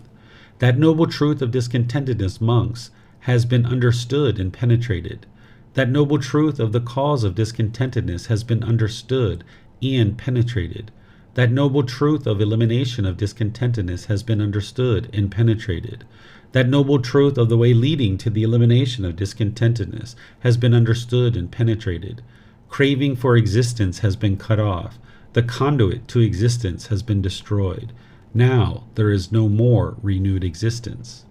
[SPEAKER 2] That noble truth of discontentedness, monks, has been understood and penetrated. That noble truth of the cause of discontentedness has been understood and penetrated. That noble truth of elimination of discontentedness has been understood and penetrated. That noble truth of the way leading to the elimination of discontentedness has been understood and penetrated. Craving for existence has been cut off. The conduit to existence has been destroyed. Now there is no more renewed existence.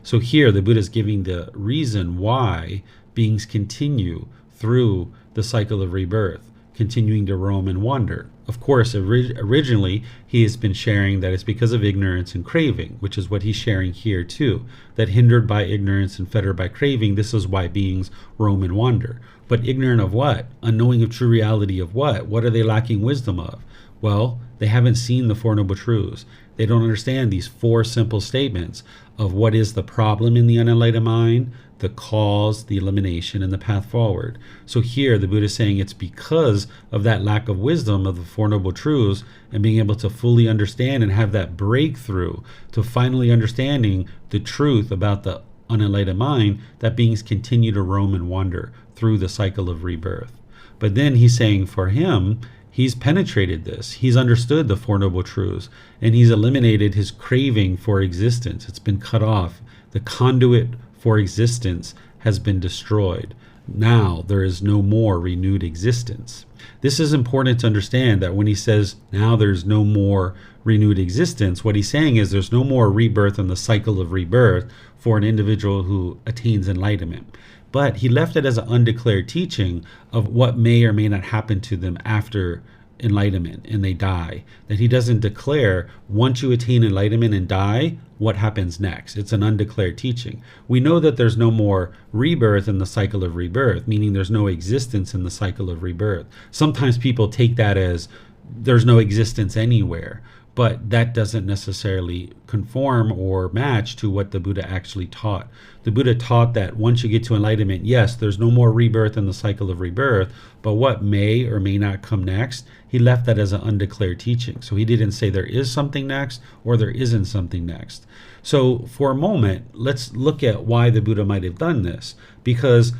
[SPEAKER 2] So here the Buddha is giving the reason why beings continue through the cycle of rebirth, continuing to roam and wander. Of course, originally he has been sharing that it's because of ignorance and craving, which is what he's sharing here too, that hindered by ignorance and fettered by craving, this is why beings roam and wander. But ignorant of what? Unknowing of true reality of what? What are they lacking wisdom of? Well, they haven't seen the Four Noble Truths. They don't understand these four simple statements of what is the problem in the unenlightened mind, the cause, the elimination, and the path forward. So here the Buddha is saying it's because of that lack of wisdom of the Four Noble Truths and being able to fully understand and have that breakthrough to finally understanding the truth about the unenlightened mind that beings continue to roam and wander through the cycle of rebirth. But then he's saying for him, he's penetrated this. He's understood the Four Noble Truths, and he's eliminated his craving for existence. It's been cut off. The conduit for existence has been destroyed. Now there is no more renewed existence. This is important to understand that when he says now there's no more renewed existence, what he's saying is there's no more rebirth in the cycle of rebirth for an individual who attains enlightenment. But he left it as an undeclared teaching of what may or may not happen to them after enlightenment and they die. That he doesn't declare once you attain enlightenment and die, what happens next. It's an undeclared teaching. We know that there's no more rebirth in the cycle of rebirth, meaning there's no existence in the cycle of rebirth. Sometimes people take that as there's no existence anywhere, but that doesn't necessarily conform or match to what the Buddha actually taught. The Buddha taught that once you get to enlightenment, yes, there's no more rebirth in the cycle of rebirth, but what may or may not come next, he left that as an undeclared teaching. So he didn't say there is something next or there isn't something next. So for a moment, let's look at why the Buddha might have done this. Because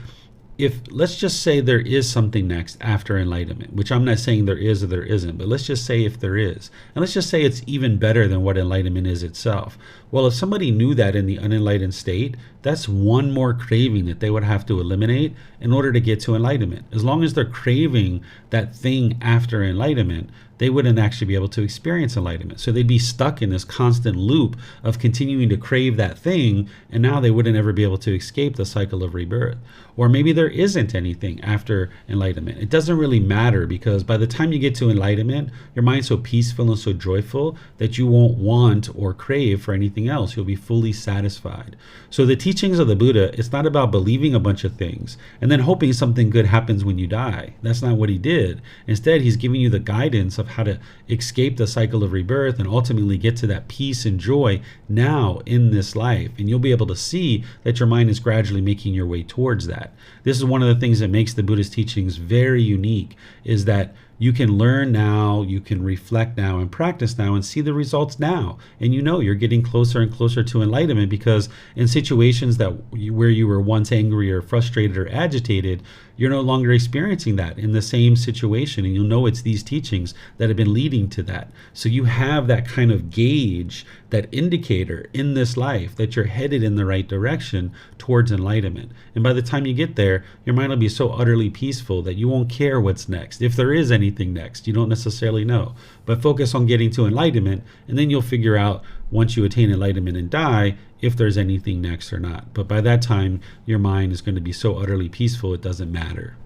[SPEAKER 2] if, let's just say there is something next after enlightenment, which I'm not saying there is or there isn't, but let's just say if there is, and let's just say it's even better than what enlightenment is itself. Well, if somebody knew that in the unenlightened state, that's one more craving that they would have to eliminate in order to get to enlightenment. As long as they're craving that thing after enlightenment, they wouldn't actually be able to experience enlightenment. So they'd be stuck in this constant loop of continuing to crave that thing, and now they wouldn't ever be able to escape the cycle of rebirth. Or maybe there isn't anything after enlightenment. It doesn't really matter, because by the time you get to enlightenment, your mind's so peaceful and so joyful that you won't want or crave for anything else. You'll be fully satisfied. So the teachings of the Buddha, it's not about believing a bunch of things and then hoping something good happens when you die. That's not what he did. Instead, he's giving you the guidance of of how to escape the cycle of rebirth and ultimately get to that peace and joy now in this life. And you'll be able to see that your mind is gradually making your way towards that. This is one of the things that makes the Buddhist teachings very unique, is that you can learn now, you can reflect now and practice now and see the results now. And you're getting closer and closer to enlightenment, because in situations where you were once angry or frustrated or agitated, you're no longer experiencing that in the same situation. And you'll know it's these teachings that have been leading to that. So you have that kind of gauge, that indicator in this life that you're headed in the right direction towards enlightenment. And by the time you get there, your mind will be so utterly peaceful that you won't care what's next. If there is anything next, you don't necessarily know. But focus on getting to enlightenment, and then you'll figure out, once you attain enlightenment and die, if there's anything next or not. But by that time, your mind is going to be so utterly peaceful, it doesn't matter.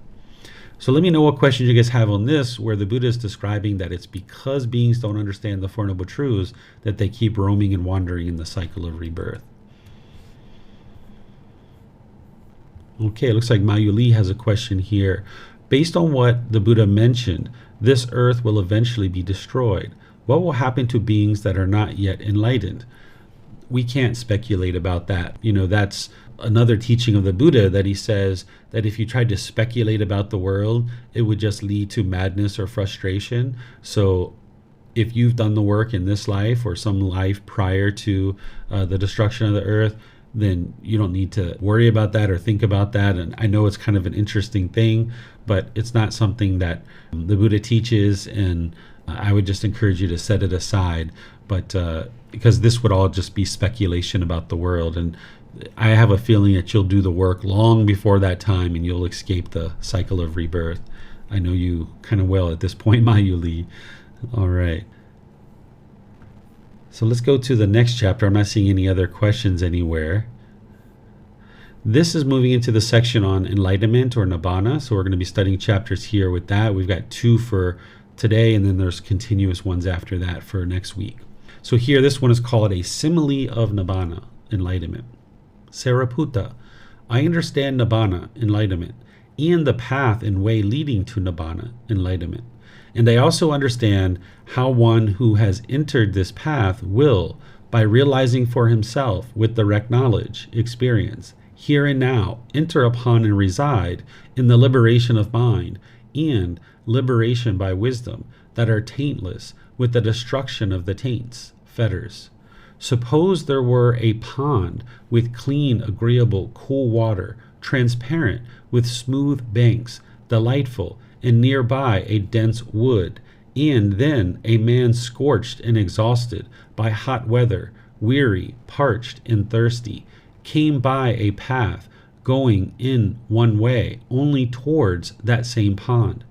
[SPEAKER 2] So let me know what questions you guys have on this, where the Buddha is describing that it's because beings don't understand the Four Noble Truths that they keep roaming and wandering in the cycle of rebirth. Okay, it looks like Mayu Li has a question here. Based on what the Buddha mentioned, this earth will eventually be destroyed. What will happen to beings that are not yet enlightened? We can't speculate about that. That's another teaching of the Buddha, that he says that if you tried to speculate about the world, it would just lead to madness or frustration. So if you've done the work in this life or some life prior to the destruction of the earth, then you don't need to worry about that or think about that. And I know it's kind of an interesting thing, but it's not something that the Buddha teaches, and I would just encourage you to set it aside. But because this would all just be speculation about the world, and I have a feeling that you'll do the work long before that time and you'll escape the cycle of rebirth. I know you kind of well at this point, Mayu Li. All right. So let's go to the next chapter. I'm not seeing any other questions anywhere. This is moving into the section on enlightenment or nibbana. So we're going to be studying chapters here with that. We've got 2 for today, and then there's continuous ones after that for next week. So here, this one is called a simile of nibbana, enlightenment. Sariputta, I understand nibbana, enlightenment, and the path and way leading to nibbana, enlightenment. And I also understand how one who has entered this path will, by realizing for himself with direct knowledge, experience, here and now, enter upon and reside in the liberation of mind and liberation by wisdom that are taintless with the destruction of the taints, fetters. Suppose there were a pond with clean, agreeable, cool water, transparent, with smooth banks, delightful, and nearby a dense wood, and then a man scorched and exhausted by hot weather, weary, parched, and thirsty, came by a path going in one way only towards that same pond.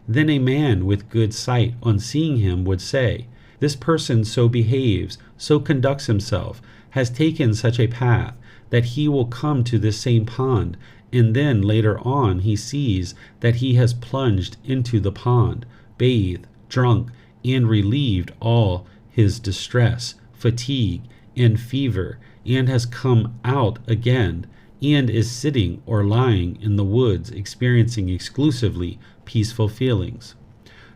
[SPEAKER 2] Then a man with good sight on seeing him would say, this person so behaves, so conducts himself, has taken such a path that he will come to this same pond, and then later on he sees that he has plunged into the pond, bathed, drunk, and relieved all his distress, fatigue, and fever, and has come out again, and is sitting or lying in the woods experiencing exclusively peaceful feelings.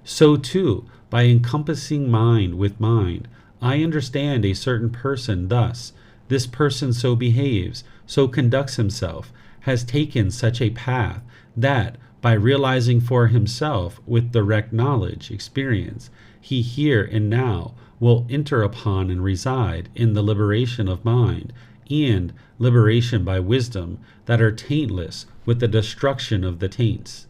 [SPEAKER 2] So too, by encompassing mind with mind, I understand a certain person thus, this person so behaves, so conducts himself, has taken such a path that, by realizing for himself with direct knowledge, experience, he here and now will enter upon and reside in the liberation of mind and liberation by wisdom that are taintless with the destruction of the taints.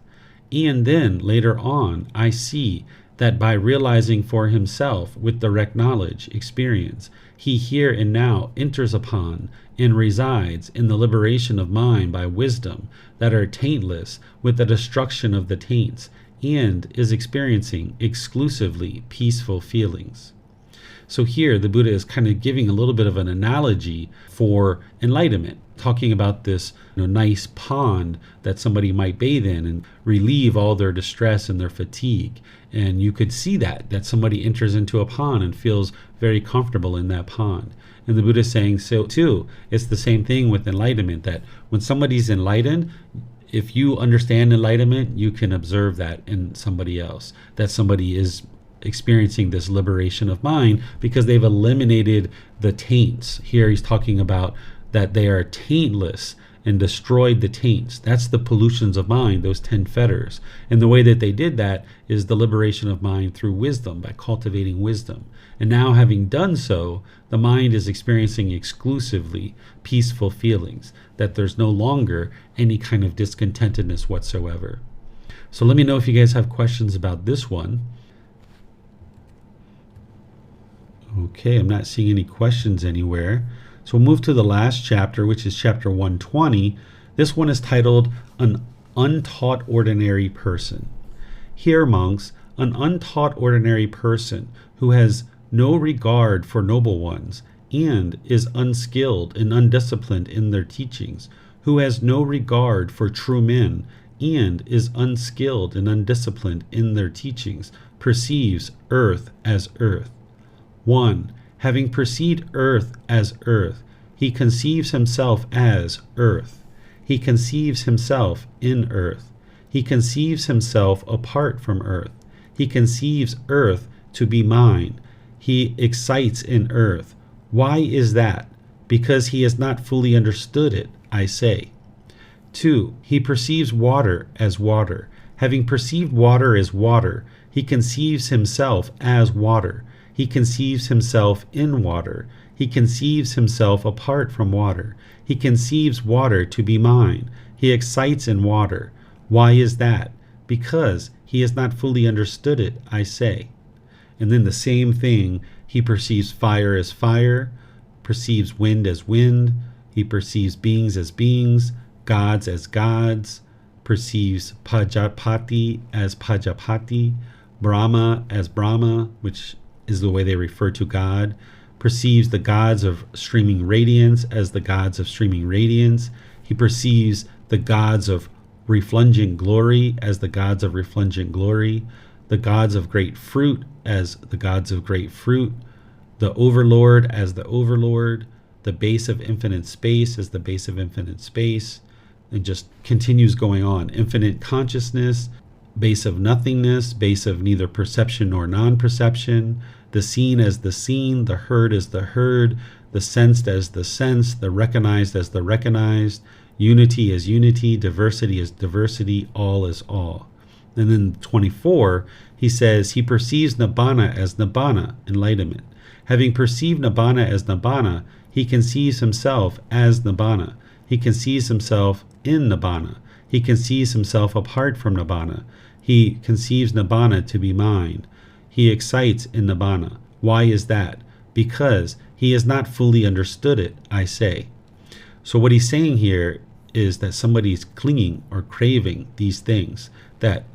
[SPEAKER 2] And then later on I see that by realizing for himself with direct knowledge, experience, he here and now enters upon and resides in the liberation of mind by wisdom that are taintless with the destruction of the taints, and is experiencing exclusively peaceful feelings. So here the Buddha is kind of giving a little bit of an analogy for enlightenment, talking about this nice pond that somebody might bathe in and relieve all their distress and their fatigue. And you could see that somebody enters into a pond and feels very comfortable in that pond. And the Buddha is saying so too. It's the same thing with enlightenment, that when somebody's enlightened, if you understand enlightenment, you can observe that in somebody else, that somebody is experiencing this liberation of mind because they've eliminated the taints. Here he's talking about that they are taintless and destroyed the taints. That's the pollutions of mind, those 10 fetters. And the way that they did that is the liberation of mind through wisdom, by cultivating wisdom. And now, having done so, the mind is experiencing exclusively peaceful feelings, that there's no longer any kind of discontentedness whatsoever. So let me know if you guys have questions about this one. Okay, I'm not seeing any questions anywhere. So we'll move to the last chapter, which is chapter 120. This one is titled An Untaught Ordinary Person. Here, monks, an untaught ordinary person who has no regard for noble ones and is unskilled and undisciplined in their teachings, who has no regard for true men and is unskilled and undisciplined in their teachings, perceives earth as earth. 1. Having perceived earth as earth, he conceives himself as earth. He conceives himself in earth. He conceives himself apart from earth. He conceives earth to be mine. He excites in earth. Why is that? Because he has not fully understood it, I say. 2. He perceives water as water. Having perceived water as water, he conceives himself as water. He conceives himself in water. He conceives himself apart from water. He conceives water to be mine. He excites in water. Why is that? Because he has not fully understood it, I say. And then the same thing, he perceives fire as fire, perceives wind as wind, he perceives beings as beings, gods as gods, perceives Pajapati as Pajapati, Brahma as Brahma, which is the way they refer to God, perceives the gods of streaming radiance as the gods of streaming radiance. He perceives the gods of refulgent glory as the gods of refulgent glory, the gods of great fruit as the gods of great fruit, the overlord as the overlord, the base of infinite space as the base of infinite space, and just continues going on. Infinite consciousness, base of nothingness, base of neither perception nor non-perception, the seen as the seen, the heard as the heard, the sensed as the sensed, the recognized as the recognized, unity as unity, diversity as diversity, all as all. And then 24, he says, he perceives Nibbana as Nibbana, enlightenment. Having perceived Nibbana as Nibbana, he conceives himself as Nibbana. He conceives himself in Nibbana. He conceives himself apart from Nibbana. He conceives Nibbana to be mine. He excites in Nibbana. Why is that? Because he has not fully understood it, I say. So what he's saying here is that somebody's clinging or craving these things, that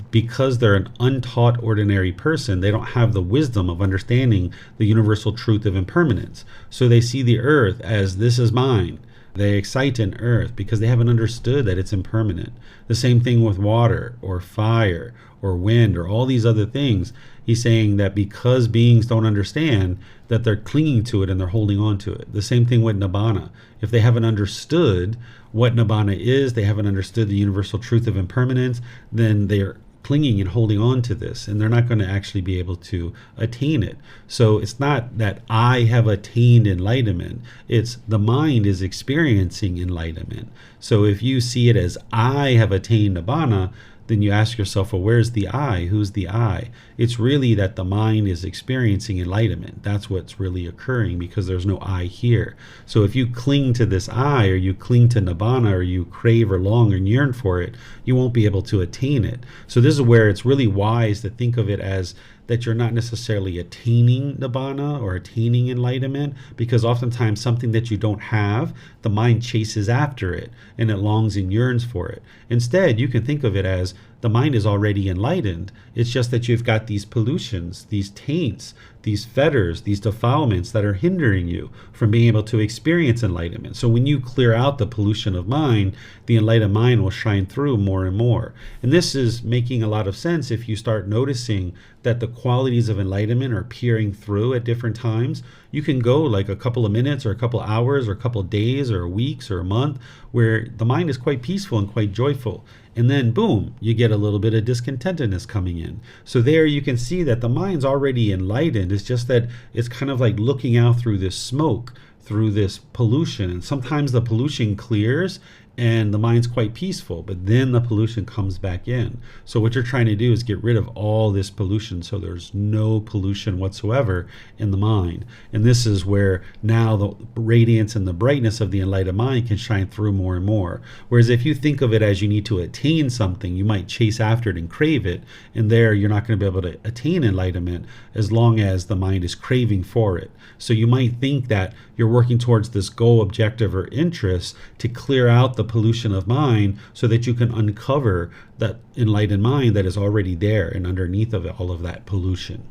[SPEAKER 2] because they're an untaught ordinary person, they don't have the wisdom of understanding the universal truth of impermanence. So they see the earth as this is mine. They excite in earth because they haven't understood that it's impermanent. The same thing with water or fire or wind or all these other things. He's saying that because beings don't understand, that they're clinging to it and they're holding on to it. The same thing with Nibbana. If they haven't understood what Nibbana is, they haven't understood the universal truth of impermanence, then they're clinging and holding on to this, and they're not going to actually be able to attain it. So it's not that I have attained enlightenment, it's the mind is experiencing enlightenment. So if you see it as I have attained Nibbana, then you ask yourself, well, where's the I? Who's the I? It's really that the mind is experiencing enlightenment. That's what's really occurring, because there's no I here. So if you cling to this I, or you cling to Nibbana, or you crave or long and yearn for it, you won't be able to attain it. So this is where it's really wise to think of it as that you're not necessarily attaining Nibbana or attaining enlightenment, because oftentimes something that you don't have, the mind chases after it and it longs and yearns for it. Instead, you can think of it as the mind is already enlightened. It's just that you've got these pollutions, these taints, these fetters, these defilements that are hindering you from being able to experience enlightenment. So when you clear out the pollution of mind, the enlightened mind will shine through more and more. And this is making a lot of sense if you start noticing that the qualities of enlightenment are peering through at different times. You can go like a couple of minutes or a couple hours or a couple of days or weeks or a month where the mind is quite peaceful and quite joyful. And then boom, you get a little bit of discontentedness coming in. So there you can see that the mind's already enlightened. It's just that it's kind of like looking out through this smoke, through this pollution. And sometimes the pollution clears and the mind's quite peaceful, but then the pollution comes back in. So what you're trying to do is get rid of all this pollution so there's no pollution whatsoever in the mind. And this is where now the radiance and the brightness of the enlightened mind can shine through more and more. Whereas if you think of it as you need to attain something, you might chase after it and crave it, and there you're not going to be able to attain enlightenment as long as the mind is craving for it. So you might think that you're working towards this goal, objective, or interest to clear out the pollution of mind so that you can uncover that enlightened mind that is already there and underneath of it, all of that pollution.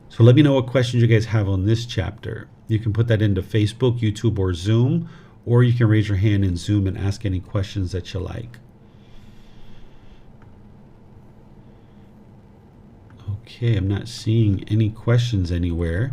[SPEAKER 2] So let me know what questions you guys have on this chapter. You can put that into Facebook, YouTube, or Zoom, or you can raise your hand in Zoom and ask any questions that you like. Okay, I'm not seeing any questions anywhere.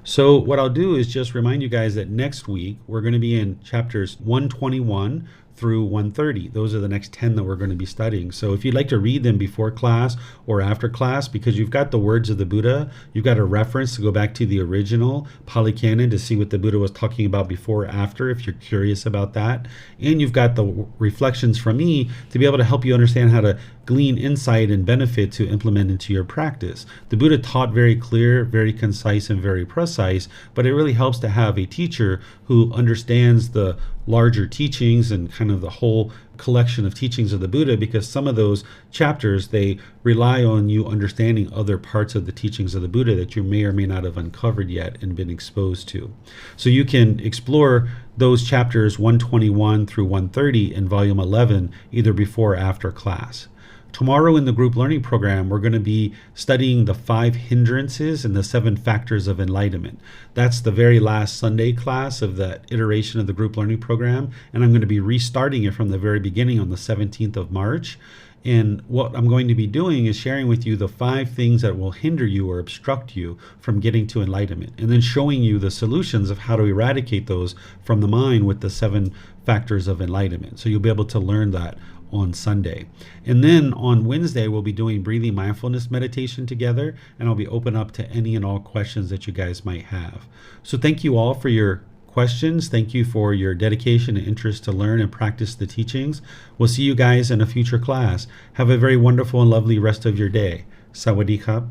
[SPEAKER 2] So what I'll do is just remind you guys that next week we're going to be in chapters 121 through 130. Those are the next 10 that we're going to be studying. So if you'd like to read them before class or after class, because you've got the words of the Buddha, you've got a reference to go back to the original Pali Canon to see what the Buddha was talking about before or after, if you're curious about that. And you've got the reflections from me to be able to help you understand how to glean insight and benefit to implement into your practice. The Buddha taught very clear, very concise, and very precise, but it really helps to have a teacher who understands the larger teachings and kind of the whole collection of teachings of the Buddha, because some of those chapters, they rely on you understanding other parts of the teachings of the Buddha that you may or may not have uncovered yet and been exposed to. So you can explore those chapters 121 through 130 in volume 11, either before or after class. Tomorrow in the group learning program, we're going to be studying the 5 hindrances and the 7 factors of enlightenment. That's the very last Sunday class of the iteration of the group learning program, and I'm going to be restarting it from the very beginning on the 17th of March. And what I'm going to be doing is sharing with you the 5 things that will hinder you or obstruct you from getting to enlightenment, and then showing you the solutions of how to eradicate those from the mind with the 7 factors of enlightenment. So you'll be able to learn that on Sunday. And then on Wednesday, we'll be doing breathing mindfulness meditation together, and I'll be open up to any and all questions that you guys might have. So thank you all for your questions. Thank you for your dedication and interest to learn and practice the teachings. We'll see you guys in a future class. Have a very wonderful and lovely rest of your day. Sawadee Kap.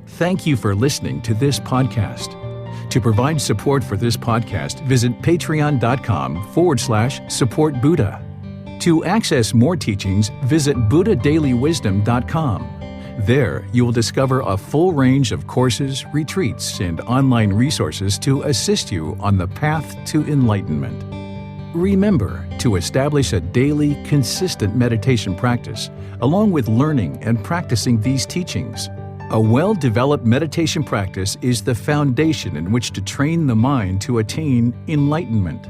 [SPEAKER 1] Thank you for listening to this podcast. To provide support for this podcast, visit patreon.com/support Buddha. To access more teachings, visit buddhadailywisdom.com. There, you will discover a full range of courses, retreats, and online resources to assist you on the path to enlightenment. Remember to establish a daily, consistent meditation practice, along with learning and practicing these teachings. A well-developed meditation practice is the foundation in which to train the mind to attain enlightenment.